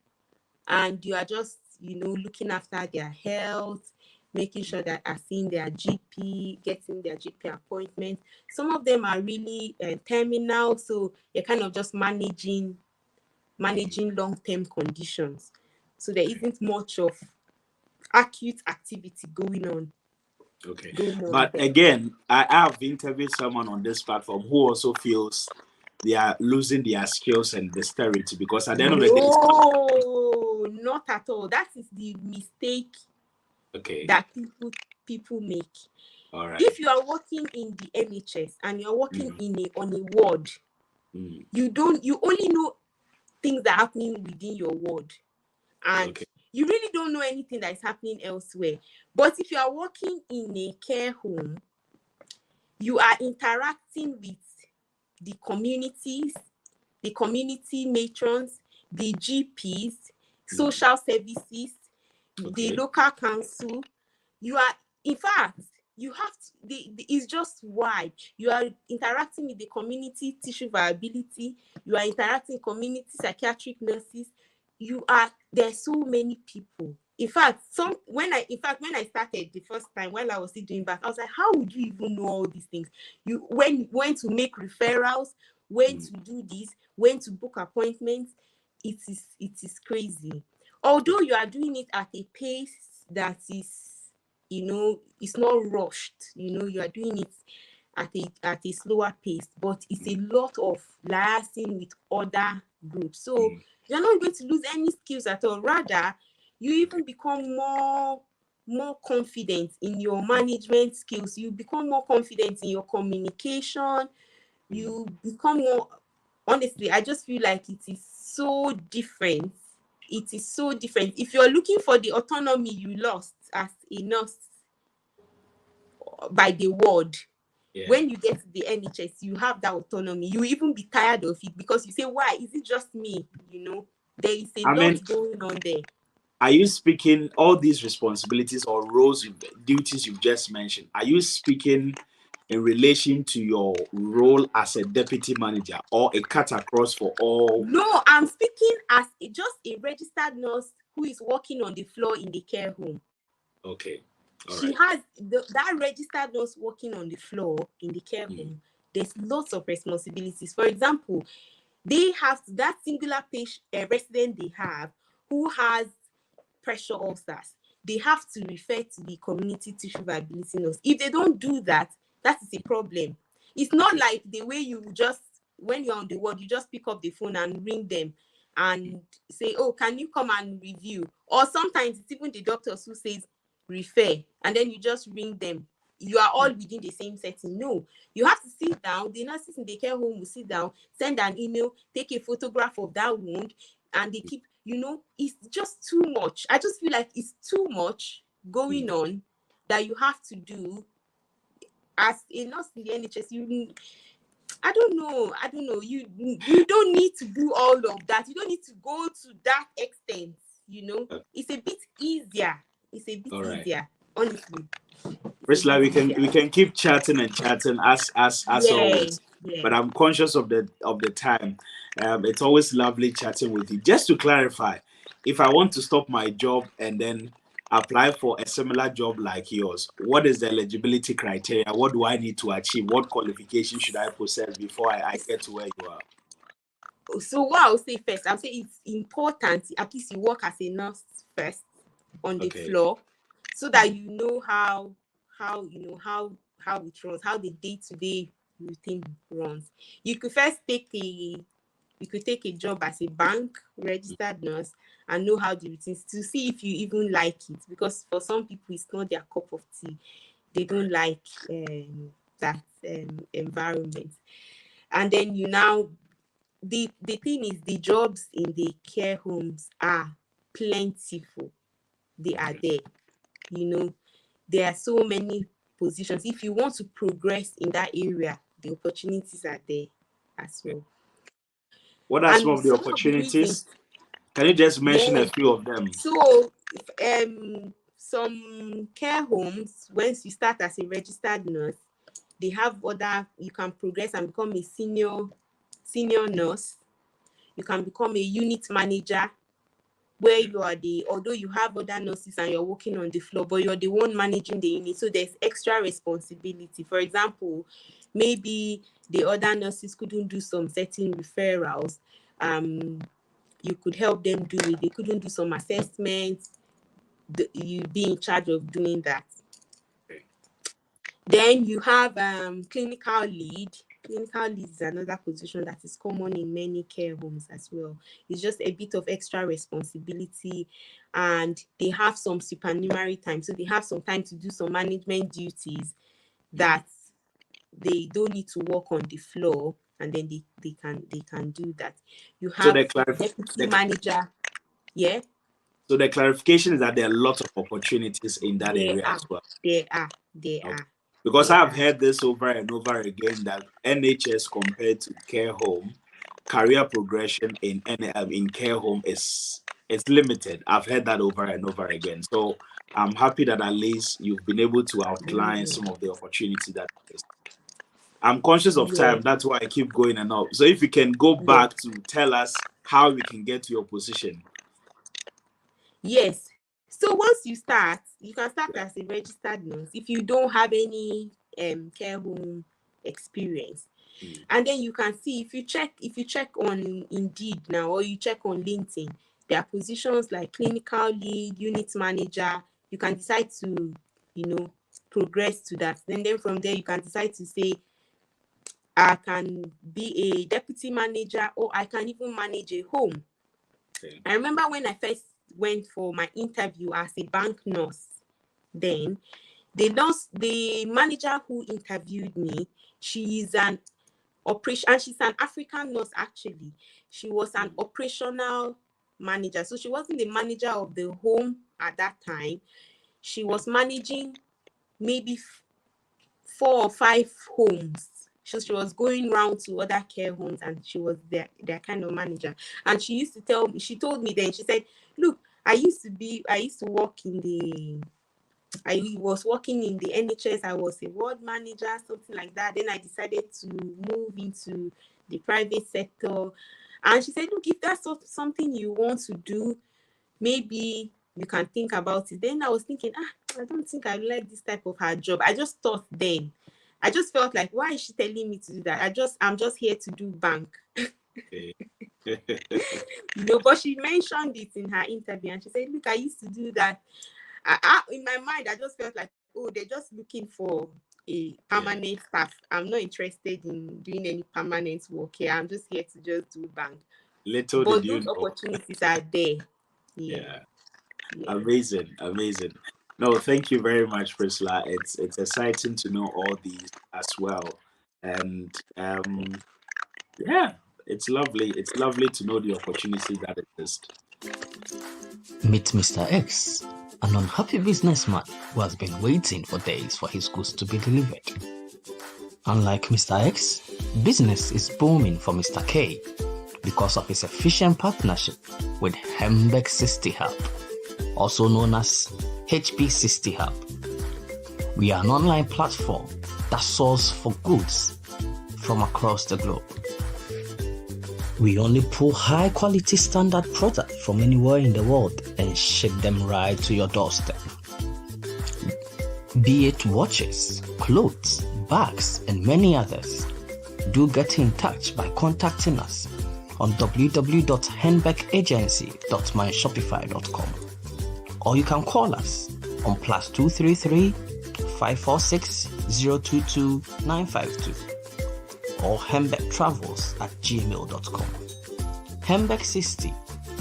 Speaker 3: and you are just, looking after their health, making sure that are seeing their GP, getting their GP appointment. Some of them are really terminal, so you're kind of just managing long-term conditions. So there isn't much of acute activity going on.
Speaker 2: Okay. But
Speaker 3: there.
Speaker 2: again, I have interviewed someone on this platform who also feels they are losing their skills and dexterity, because at the end of the day,
Speaker 3: no, not at all. That is the mistake that people make.
Speaker 2: All right.
Speaker 3: If you are working in the NHS and you're working on a ward, you only know things that are happening within your ward, and you really don't know anything that is happening elsewhere. But if you are working in a care home, you are interacting with the communities, the community matrons, the GPs, social services, the local council. You are, in fact, you have to, it's just wide. You are interacting with the community tissue viability. You are interacting with community psychiatric nurses. There's so many people. In fact, when I started the first time, while I was still doing back, I was like, how would you even know all these things? When to make referrals, when to do this, when to book appointments. It is crazy. Although you are doing it at a pace that is, it's not rushed. You are doing it at a slower pace, but it's a lot of liaising with other groups. So you're not going to lose any skills at all. Rather, you even become more confident in your management skills. You become more confident in your communication. You become more, honestly, I just feel like it is so different. It is so different. If you're looking for the autonomy you lost as a nurse by the ward, when you get to the NHS, you have that autonomy. You even be tired of it because you say, why? Is it just me? There is a lot going on there.
Speaker 2: Are you speaking all these responsibilities or roles, duties you've just mentioned? Are you speaking in relation to your role as a deputy manager, or a cut across for all?
Speaker 3: No, I'm speaking as just a registered nurse who is working on the floor in the care home.
Speaker 2: Okay.
Speaker 3: She has that registered nurse working on the floor in the care home. There's lots of responsibilities. For example, they have that singular patient resident they have who has pressure ulcers. They have to refer to the community tissue viability nurse. If they don't do that, that is a problem. It's not like the way you just, when you're on the ward, you just pick up the phone and ring them and say, oh, can you come and review? Or sometimes it's even the doctors who says refer, and then you just ring them. You are all within the same setting. No, you have to sit down. The nurses in the care home will sit down, send an email, take a photograph of that wound, and they keep, it's just too much. I just feel like it's too much going on that you have to do as a nurse in the NHS. I don't know. You don't need to do all of that. You don't need to go to that extent. It's a bit easier. Easier, honestly.
Speaker 2: Priscilla, we can keep chatting as always.
Speaker 3: Yeah.
Speaker 2: But I'm conscious of the time. It's always lovely chatting with you. Just to clarify, if I want to stop my job and then apply for a similar job like yours, what is the eligibility criteria? What do I need to achieve? What qualifications should I possess before I get to where you are?
Speaker 3: So what I'll say first, I'll say it's important at least you work as a nurse first on the floor, so that you know how it runs, how the day-to-day routine runs. You could first take a job as a bank registered nurse and know how the routines, to see if you even like it, because for some people it's not their cup of tea. They don't like that environment. And then the thing is, the jobs in the care homes are plentiful. They are there. There are so many positions. If you want to progress in that area, the opportunities are there as well.
Speaker 2: What are some of the opportunities? Can you just mention a few of them?
Speaker 3: So, some care homes, once you start as a registered nurse, they have other, you can progress and become a senior nurse. You can become a unit manager, where you are although you have other nurses and you're working on the floor, but you're the one managing the unit. So there's extra responsibility. For example, maybe the other nurses couldn't do some certain referrals. You could help them do it. They couldn't do some assessments. You be in charge of doing that.
Speaker 2: Okay.
Speaker 3: Then you have clinical lead. Clinical lead is another position that is common in many care homes as well. It's just a bit of extra responsibility, and they have some supernumerary time. So they have some time to do some management duties that they don't need to work on the floor, and then they can do that. You
Speaker 2: So
Speaker 3: have deputy manager. Yeah.
Speaker 2: So the clarification is that there are lots of opportunities in that area as well.
Speaker 3: There are.
Speaker 2: Because I've heard this over and over again, that NHS compared to care home, career progression in care home is limited. I've heard that over and over again. So I'm happy that at least you've been able to outline some of the opportunity that is. I'm conscious of time. That's why I keep going and up. So if you can go back to tell us how we can get to your position.
Speaker 3: Yes. So once you start, you can start as a registered nurse if you don't have any care home experience. And then you can see, if you check on Indeed now, or you check on LinkedIn, there are positions like clinical lead, unit manager. You can decide to, progress to that. And then from there, you can decide to say, I can be a deputy manager, or I can even manage a home. Okay. I remember when I first went for my interview as a bank nurse, then the manager who interviewed me, she's an African nurse. Actually, she was an operational manager, so she wasn't the manager of the home at that time. She was managing maybe 4 or 5 homes. So she was going around to other care homes, and she was their kind of manager. And she used to tell me, she told me then, she said, look, I was working in the NHS. I was a ward manager, something like that. Then I decided to move into the private sector. And she said, look, if that's something you want to do, maybe you can think about it. Then I was thinking, I don't think I like this type of her job. I just thought then, I just felt like, why is she telling me to do that? I'm just here to do bank. Okay. But she mentioned it in her interview, and she said, look, I used to do that. In my mind, I just felt like, oh, they're just looking for a permanent staff. I'm not interested in doing any permanent work here. I'm just here to just do bank. But those opportunities are there.
Speaker 2: Yeah. Amazing. No, thank you very much, Priscilla. It's exciting to know all these as well. And it's lovely. It's lovely to know the opportunities that exist.
Speaker 4: Meet Mr. X, an unhappy businessman who has been waiting for days for his goods to be delivered. Unlike Mr. X, business is booming for Mr. K because of his efficient partnership with Hembeck 60 Hub, also known as HP 60 Hub. We are an online platform that sources for goods from across the globe. We only pull high quality standard products from anywhere in the world and ship them right to your doorstep. Be it watches, clothes, bags, and many others. Do get in touch by contacting us on www.henbeckagency.myshopify.com, or you can call us on +233 546 022 952 or hembeck.travels@gmail.com. Hembeck 60,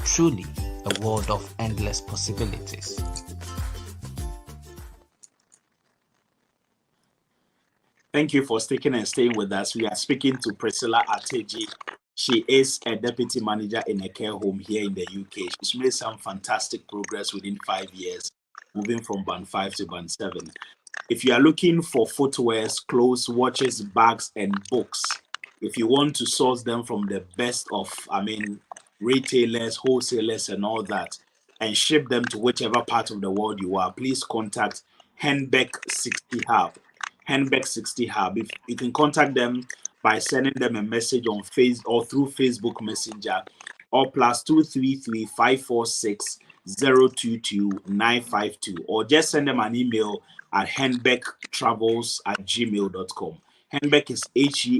Speaker 4: truly a world of endless possibilities.
Speaker 2: Thank you for sticking and staying with us. We are speaking to Priscilla Ateji. She is a deputy manager in a care home here in the UK. She's made some fantastic progress within 5 years, moving from band 5 to band 7. If you are looking for footwears, clothes, watches, bags, and books, if you want to source them from the best of, retailers, wholesalers, and all that, and ship them to whichever part of the world you are, please contact Henbeck 60 Hub. Henbeck 60 Hub. If you can contact them by sending them a message on Face or through Facebook Messenger, or +233 546 022 952, or just send them an email at henbecktravels@gmail.com. Henbeck is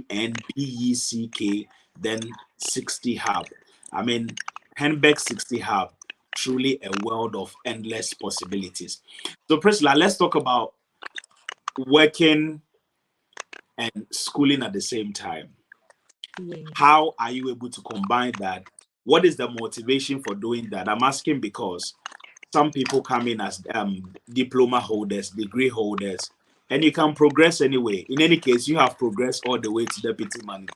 Speaker 2: HENBECK, then 60 Hub. I mean, Henbeck 60 Hub, truly a world of endless possibilities. So, Priscilla, let's talk about working and schooling at the same time.
Speaker 3: Yes.
Speaker 2: How are you able to combine that? What is the motivation for doing that? I'm asking because some people come in as diploma holders, degree holders, and you can progress anyway. In any case, you have progressed all the way to deputy manager.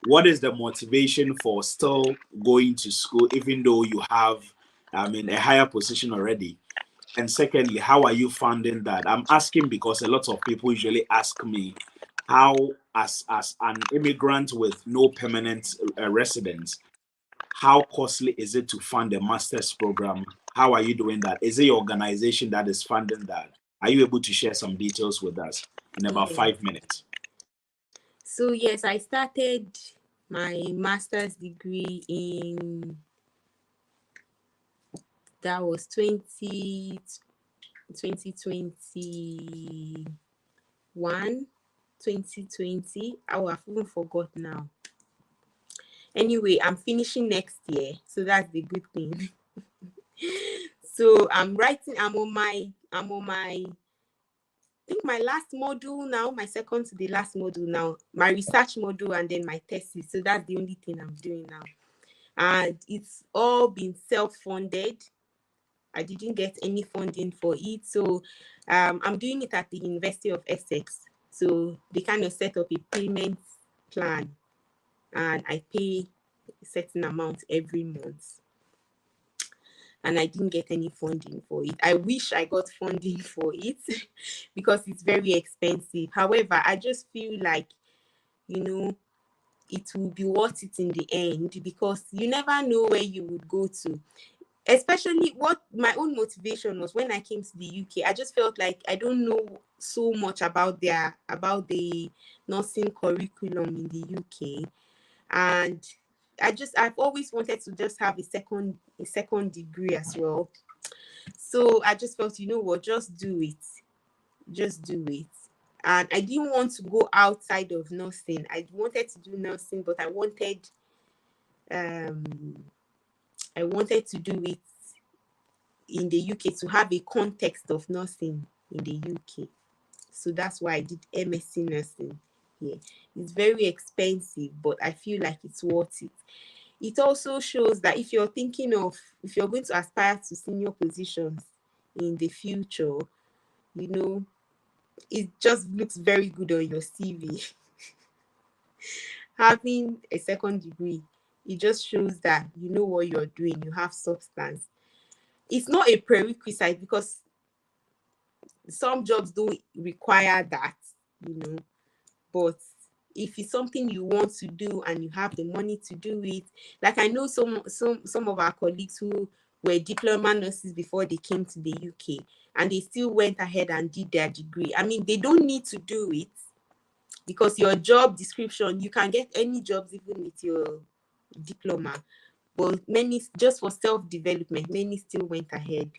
Speaker 2: What is the motivation for still going to school, even though you have, a higher position already? And secondly, how are you funding that? I'm asking because a lot of people usually ask me how, as an immigrant with no permanent residence, how costly is it to fund a master's program? How are you doing that? Is it your organization that is funding that? Are you able to share some details with us in about
Speaker 3: Yes.
Speaker 2: 5 minutes?
Speaker 3: So yes, I started my master's degree in, that was 2021, 2020. Oh, I've even forgot now. Anyway, I'm finishing next year, so that's the good thing. So I'm on my I think my last module now, my second to the last module now, my research module, and then my thesis. So that's the only thing I'm doing now. And it's all been self-funded. I didn't get any funding for it. So I'm doing it at the University of Essex. So they kind of set up a payment plan, and I pay a certain amount every month. And I didn't get any funding for it. I wish I got funding for it because it's very expensive. However, I just feel like, it will be worth it in the end, because you never know where you would go to. Especially what my own motivation was when I came to the UK. I just felt like I don't know so much about the nursing curriculum in the UK. And I've always wanted to just have a second degree as well. So I just felt, just do it. And I didn't want to go outside of nursing. I wanted to do nursing, but I wanted to do it in the UK, to have a context of nursing in the UK. So that's why I did MSc nursing here. It's very expensive, but I feel like it's worth it. It also shows that if you're going to aspire to senior positions in the future, it just looks very good on your CV. Having a second degree, it just shows that you know what you're doing, you have substance. It's not a prerequisite, because some jobs don't require that, but if it's something you want to do and you have the money to do it, like I know some of our colleagues who were diploma nurses before they came to the UK, and they still went ahead and did their degree. I mean, they don't need to do it, because your job description, you can get any jobs even with your diploma. But many, just for self-development, many still went ahead,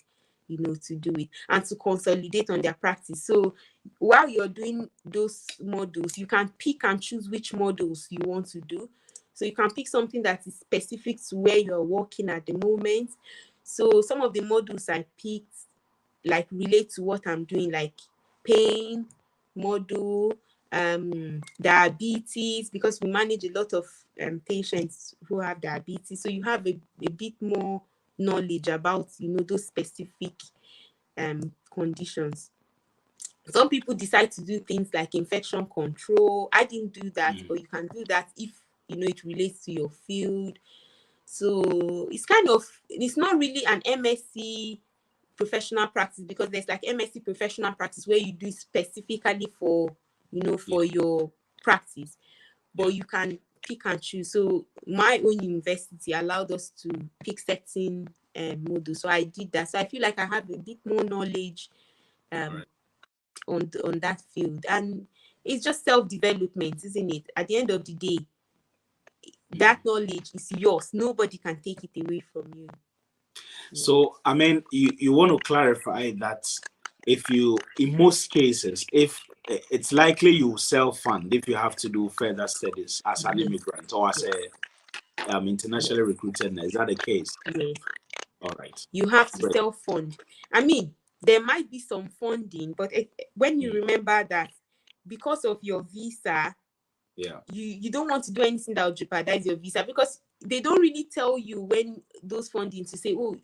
Speaker 3: to do it and to consolidate on their practice. So while you're doing those modules, you can pick and choose which modules you want to do. So you can pick something that is specific to where you're working at the moment. So some of the modules I picked like relate to what I'm doing, like pain module, diabetes, because we manage a lot of patients who have diabetes. So you have a bit more knowledge about, those specific conditions. Some people decide to do things like infection control. I didn't do that, but you can do that if, it relates to your field. So it's not really an MSc professional practice, because there's like MSc professional practice where you do specifically for, for your practice, but you can pick and choose. So my own university allowed us to pick certain modules, so I did that. So I feel like I have a bit more knowledge on that field. And it's just self-development, isn't it? At the end of the day, that knowledge is yours. Nobody can take it away from you.
Speaker 2: So, I mean, you want to clarify that if you, in most cases, if it's likely you self-fund if you have to do further studies as an immigrant or as a internationally recruited nurse. Is that the case?
Speaker 3: Yes.
Speaker 2: All right.
Speaker 3: You have to
Speaker 2: Great.
Speaker 3: self-fund. I mean, there might be some funding, but when you remember that because of your visa, you don't want to do anything that will jeopardize your visa, because they don't really tell you when those funding to say, oh,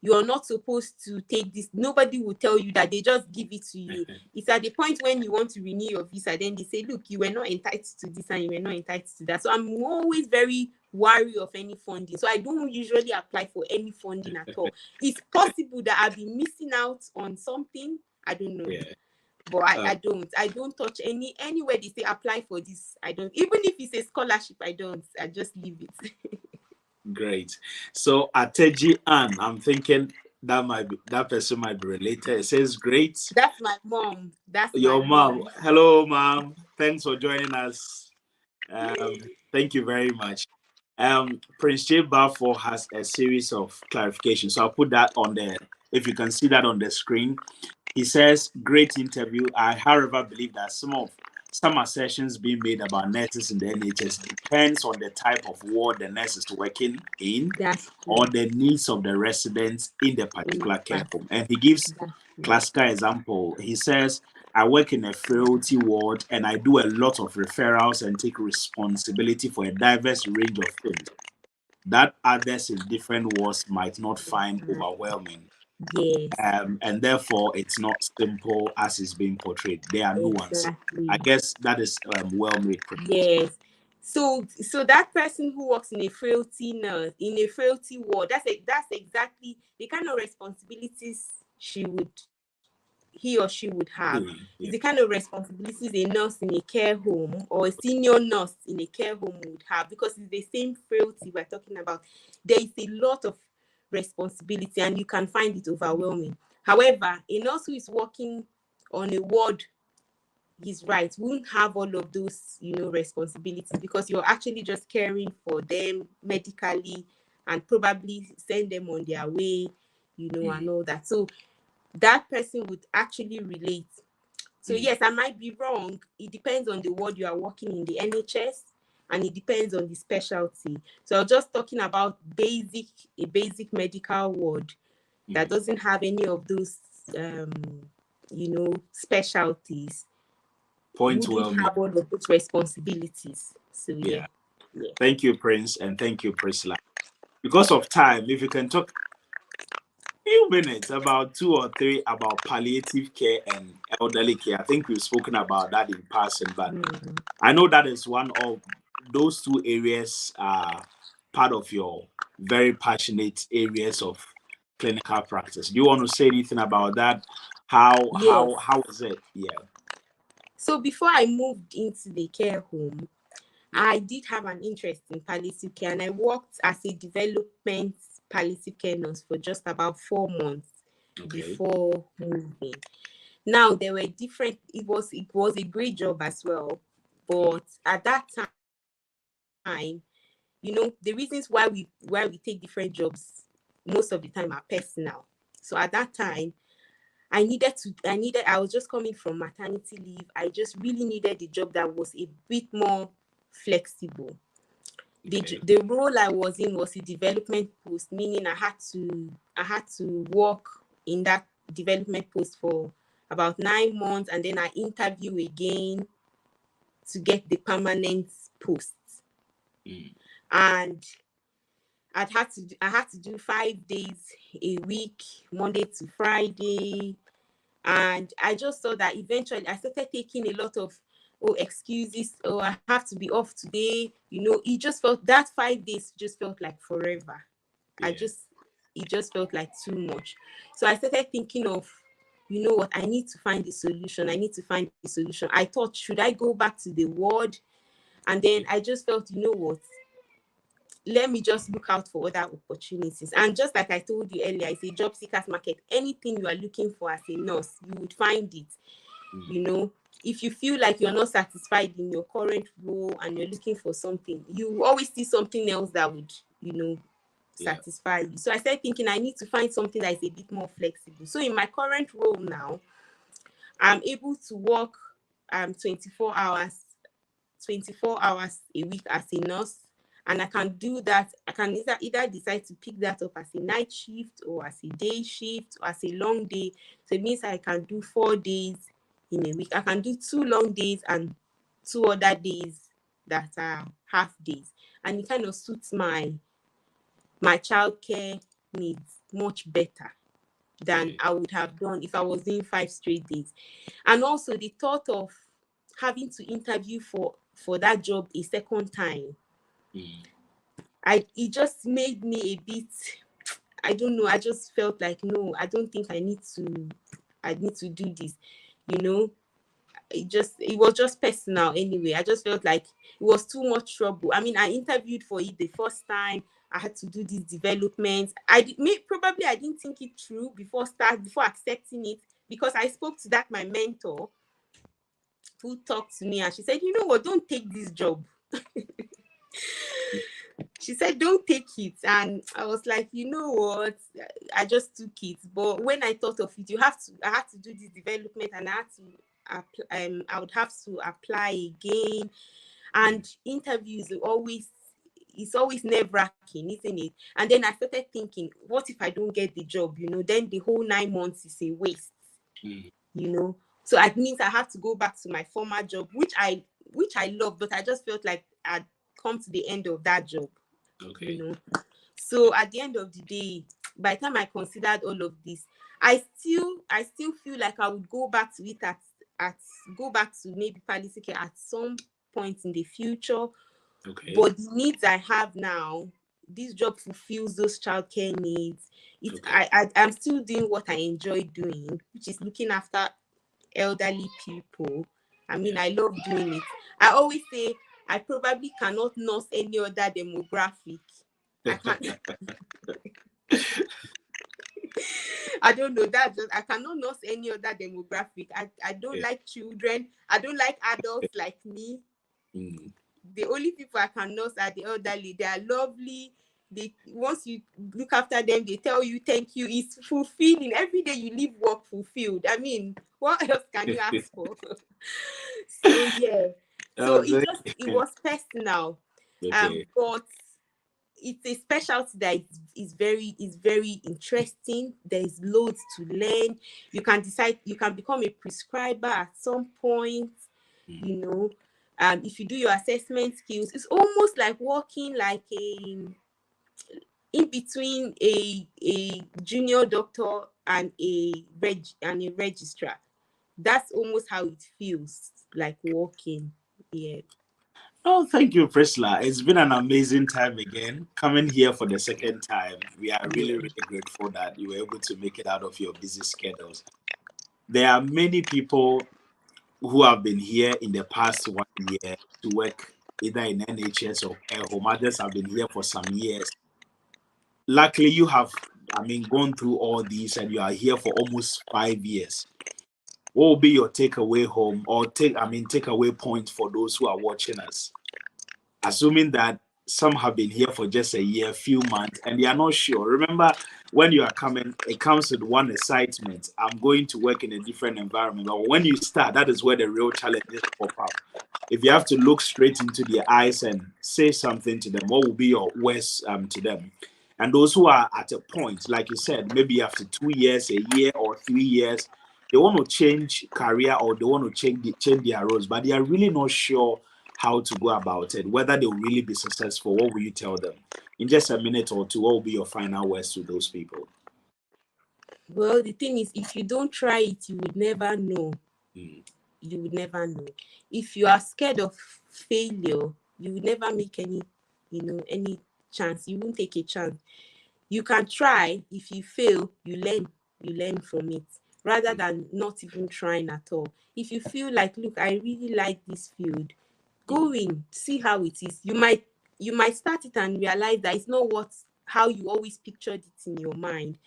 Speaker 3: you're not supposed to take this. Nobody will tell you that. They just give it to you. It's at the point when you want to renew your visa, then they say, look, you were not entitled to this and you were not entitled to that. So I'm always very wary of any funding. So I don't usually apply for any funding at all. It's possible that I'll be missing out on something. I don't know. But I don't touch anywhere they say apply for this. I don't, even if it's a scholarship, I just leave it.
Speaker 2: Great. So Ateji Ann, I'm thinking that person might be related. It says great.
Speaker 3: That's my mom. That's
Speaker 2: your
Speaker 3: my
Speaker 2: mom. Hello, mom. Thanks for joining us. Thank you very much. Prince J. Balfour has a series of clarifications. So I'll put that on there. If you can see that on the screen. He says, great interview. I, however, believe that some assertions being made about nurses in the NHS depends on the type of ward the nurse is working in or the needs of the residents in the particular care home. And he gives classical example. He says, I work in a frailty ward and I do a lot of referrals and take responsibility for a diverse range of things that others in different wards might not find overwhelming.
Speaker 3: Yes.
Speaker 2: And therefore, it's not simple as it's being portrayed. There are nuances. I guess that is well made.
Speaker 3: Yes. So that person who works in a frailty nurse, in a frailty ward, that's exactly the kind of responsibilities he or she would have. It's the kind of responsibilities a nurse in a care home or a senior nurse in a care home would have, because it's the same frailty we're talking about. There is a lot of responsibility and you can find it overwhelming. However, a nurse who is working on a ward, he's right, won't have all of those, responsibilities, because you're actually just caring for them medically and probably send them on their way, and all that. So that person would actually relate. So yes, I might be wrong. It depends on the ward you are working in the NHS, and it depends on the specialty. So I'm just talking about a basic medical ward that doesn't have any of those, specialties.
Speaker 2: Point well made.
Speaker 3: Have all of those responsibilities. So yeah.
Speaker 2: Thank you, Prince, and thank you, Priscilla. Because of time, if you can talk few minutes, about 2 or 3, about palliative care and elderly care. I think we've spoken about that in passing, but I know that is one of those 2 areas are part of your very passionate areas of clinical practice. Do you want to say anything about that? How is it? Yeah.
Speaker 3: So before I moved into the care home, I did have an interest in palliative care, and I worked as a development palliative care nurse for just about 4 months before moving. Now there were different. It was a great job as well, but at that time, the reasons why we take different jobs most of the time are personal. So at that time, I was just coming from maternity leave. I just really needed a job that was a bit more flexible. The role I was in was a development post, meaning I had to work in that development post for about 9 months, and then I interview again to get the permanent post. And I had to do 5 days a week, Monday to Friday. And I just saw that eventually I started taking a lot of excuses. I have to be off today. It just felt that 5 days just felt like forever. It just felt like too much. So I started thinking of, what, I need to find a solution. I thought, should I go back to the ward? And then I just felt, what, let me just look out for other opportunities. And just like I told you earlier, it's a job seekers market. Anything you are looking for as a nurse, you would find it. You know, if you feel like you're not satisfied in your current role and you're looking for something, you always see something else that would, you know, satisfy you. So I started thinking I need to find something that is a bit more flexible. So in my current role now, I'm able to work 24 hours a week as a nurse, and I can do that. I can either decide to pick that up as a night shift or as a day shift or as a long day. So it means I can do 4 days in a week. I can do 2 long days and 2 other days that are half days, and it kind of suits my childcare needs much better than I would have done if I was doing 5 straight days. And also the thought of having to interview for that job a second time, it just made me a bit, I don't know, I just felt like, no, I don't think I need to do this, you know. It was just personal anyway. I just felt like it was too much trouble. I mean, I interviewed for it the first time. I had to do these developments. Probably I didn't think it through before accepting it, because I spoke to my mentor who talked to me, and she said, you know what, don't take this job. She said, don't take it. And I was like, you know what, I just took it. But when I thought of it, I had to do this development, and I would have to apply again. And interviews it's always nerve-wracking, isn't it? And then I started thinking, what if I don't get the job? You know, then the whole 9 months is a waste. You know, so it means I have to go back to my former job, which I love, but I just felt like I'd come to the end of that job. You know, so at the end of the day, by the time I considered all of this, I still feel like I would go back to it go back to maybe palliative care at some point in the future. But the needs I have now, this job fulfills those childcare needs. I'm still doing what I enjoy doing, which is looking after elderly people. I mean, I love doing it. I always say I probably cannot nurse any other demographic. I can't. I don't know, I cannot nurse any other demographic. I don't like children. I don't like adults like me. The only people I can nurse are the elderly. They are lovely. Once you look after them, they tell you thank you. It's fulfilling. Every day you leave work fulfilled. I mean, what else can you ask for? So yeah. So it was personal. But it's a specialty that is very interesting. There is loads to learn. You can become a prescriber at some point, you know. If you do your assessment skills, it's almost like working like in between a junior doctor and a registrar. That's almost how it feels like working. Yeah.
Speaker 2: Oh, thank you, Priscilla. It's been an amazing time again. Coming here for the second time, we are really, really grateful that you were able to make it out of your busy schedules. There are many people who have been here in the past 1 year to work either in NHS or care home. Others have been here for some years. Luckily, you have, gone through all these, and you are here for almost 5 years. What will be your takeaway home or takeaway point for those who are watching us? Assuming that some have been here for just a year, few months, and they are not sure. Remember, when you are coming, it comes with one excitement. I'm going to work in a different environment. But when you start, that is where the real challenges pop up. If you have to look straight into their eyes and say something to them, what will be your words to them? And those who are at a point, like you said, maybe after 2 years, a year, or 3 years, they want to change career or they want to change their roles, but they are really not sure how to go about it, whether they'll really be successful. What will you tell them? In just a minute or two, what will be your final words to those people?
Speaker 3: Well, the thing is, if you don't try it, you would never know. You would never know. If you are scared of failure, you would never make any chance. You won't take a chance. You can try. If you fail, you learn from it, rather than not even trying at all. If you feel like, look, I really like this field, go in, see how it is. You might you might start it and realize that it's not how you always pictured it in your mind.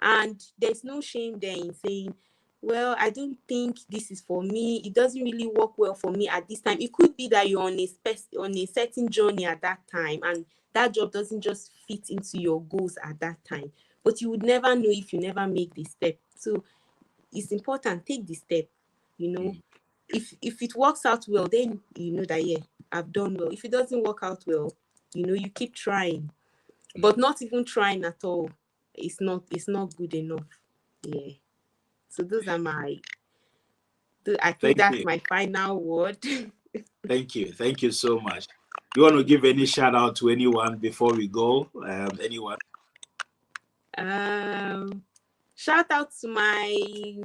Speaker 3: And there's no shame there in saying, well, I don't think this is for me. It doesn't really work well for me at this time. It could be that you're on a certain journey at that time, and that job doesn't just fit into your goals at that time. But you would never know if you never make the step. So it's important, take the step. If it works out well, then you know that, yeah, I've done well. If it doesn't work out well, you keep trying. But not even trying at all, it's not good enough. Yeah. So those are I think that's my final word.
Speaker 2: Thank you so much. You want to give any shout out to anyone before we go? Anyone?
Speaker 3: Shout out to my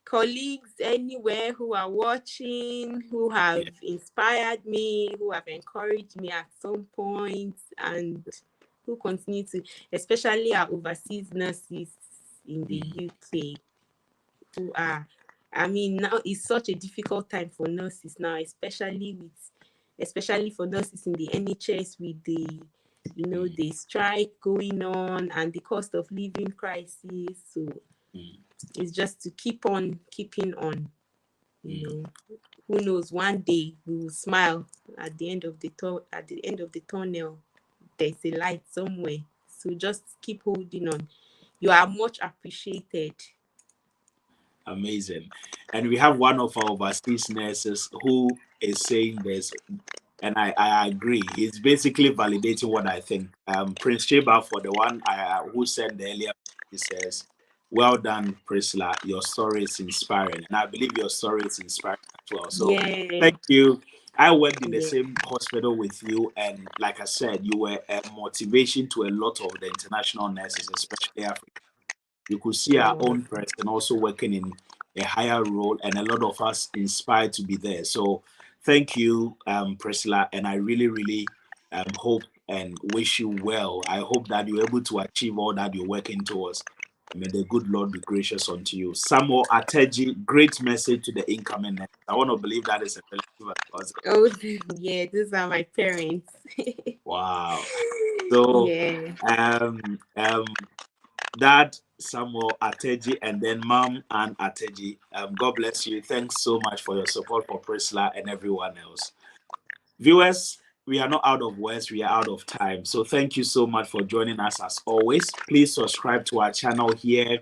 Speaker 3: colleagues anywhere who are watching, who have inspired me, who have encouraged me at some point, and who continue to, especially our overseas nurses in the UK, who are, now it's such a difficult time for nurses now, especially for nurses in the NHS with the strike going on and the cost of living crisis. So it's just to keep on keeping on. Who knows, one day we will smile at the end of the tunnel. There's a light somewhere. So just keep holding on. You are much appreciated.
Speaker 2: Amazing. And we have one of our overseas nurses who is saying this, and I agree. He's basically validating what I think. Prince Sheba, for the one who said earlier, he says, well done, Priscilla. Your story is inspiring. And I believe your story is inspiring as well. So thank you. I worked in the same hospital with you. And like I said, you were a motivation to a lot of the international nurses, especially Africa. You could see our own person also working in a higher role, and a lot of us inspired to be there. So thank you, Priscilla. And I really, really hope and wish you well. I hope that you're able to achieve all that you're working towards. May the good Lord be gracious unto you. Samuel Ateji, great message to the incoming nurse. I want to believe that is a relative.
Speaker 3: Oh, yeah, these are my parents.
Speaker 2: Wow. So, Dad Samuel Ateji and then Mom Ann Ateji. God bless you. Thanks so much for your support for Priscilla and everyone else. Viewers, we are not out of words, we are out of time. So thank you so much for joining us as always. Please subscribe to our channel here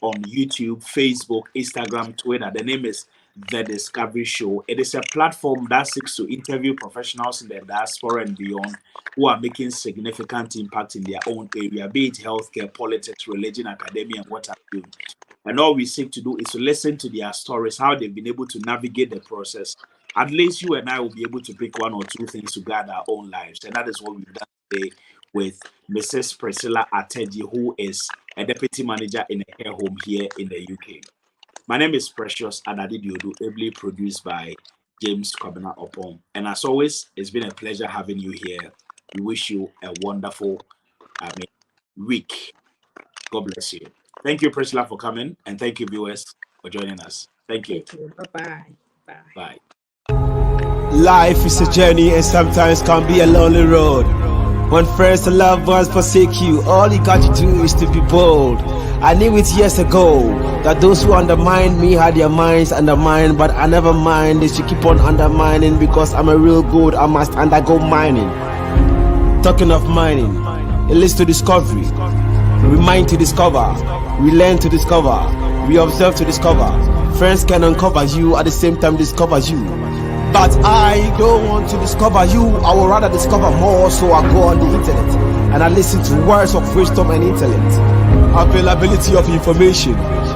Speaker 2: on YouTube, Facebook, Instagram, Twitter. The name is The Discovery Show. It is a platform that seeks to interview professionals in the diaspora and beyond who are making significant impact in their own area, be it healthcare, politics, religion, academia, and what have you. And all we seek to do is to listen to their stories, how they've been able to navigate the process. At least you and I will be able to pick one or two things to guide our own lives. And that is what we've done today with Mrs. Priscilla Ateji, who is a deputy manager in a care home here in the UK. My name is Precious Adadidiodu, ably produced by James Kwabena Opon. And as always, it's been a pleasure having you here. We wish you a wonderful week. God bless you. Thank you, Priscilla, for coming. And thank you, viewers, for joining us. Thank you.
Speaker 3: Bye-bye.
Speaker 2: Bye.
Speaker 1: Life is a journey and sometimes can be a lonely road. When friends and loved ones forsake you, all you got to do is to be bold. I knew it years ago that those who undermine me had their minds undermined, but I never mind. They should keep on undermining because I'm a real good. I must undergo mining. Talking of mining, it leads to discovery. We mine to discover, we learn to discover, we observe to discover. Friends can uncover you at the same time discover you. But I don't want to discover you, I would rather discover more, so I go on the internet and I listen to words of wisdom and intellect. Availability of information,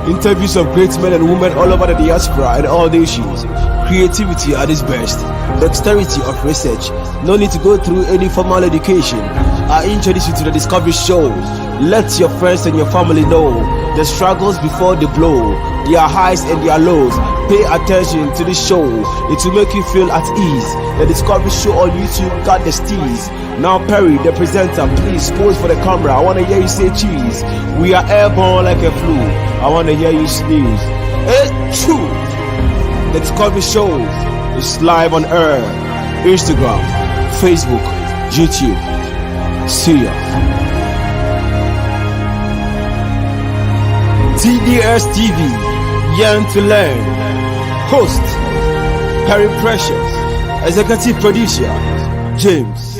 Speaker 1: interviews of great men and women all over the diaspora and all nations. Creativity at its best, dexterity of research, no need to go through any formal education. I introduce you to the Discovery Show. Let your friends and your family know the struggles before they blow, their highs and their lows. Pay attention to this show, it will make you feel at ease. The Discovery Show on YouTube got the steez. Now Perry, the presenter, please pose for the camera. I want to hear you say cheese. We are airborne like a flu. I want to hear you sneeze. It's true. The Discovery Show is live on air, Instagram, Facebook, YouTube. See ya. TDS TV, Yearn to Learn. Host, Harry Precious. Executive Producer, James.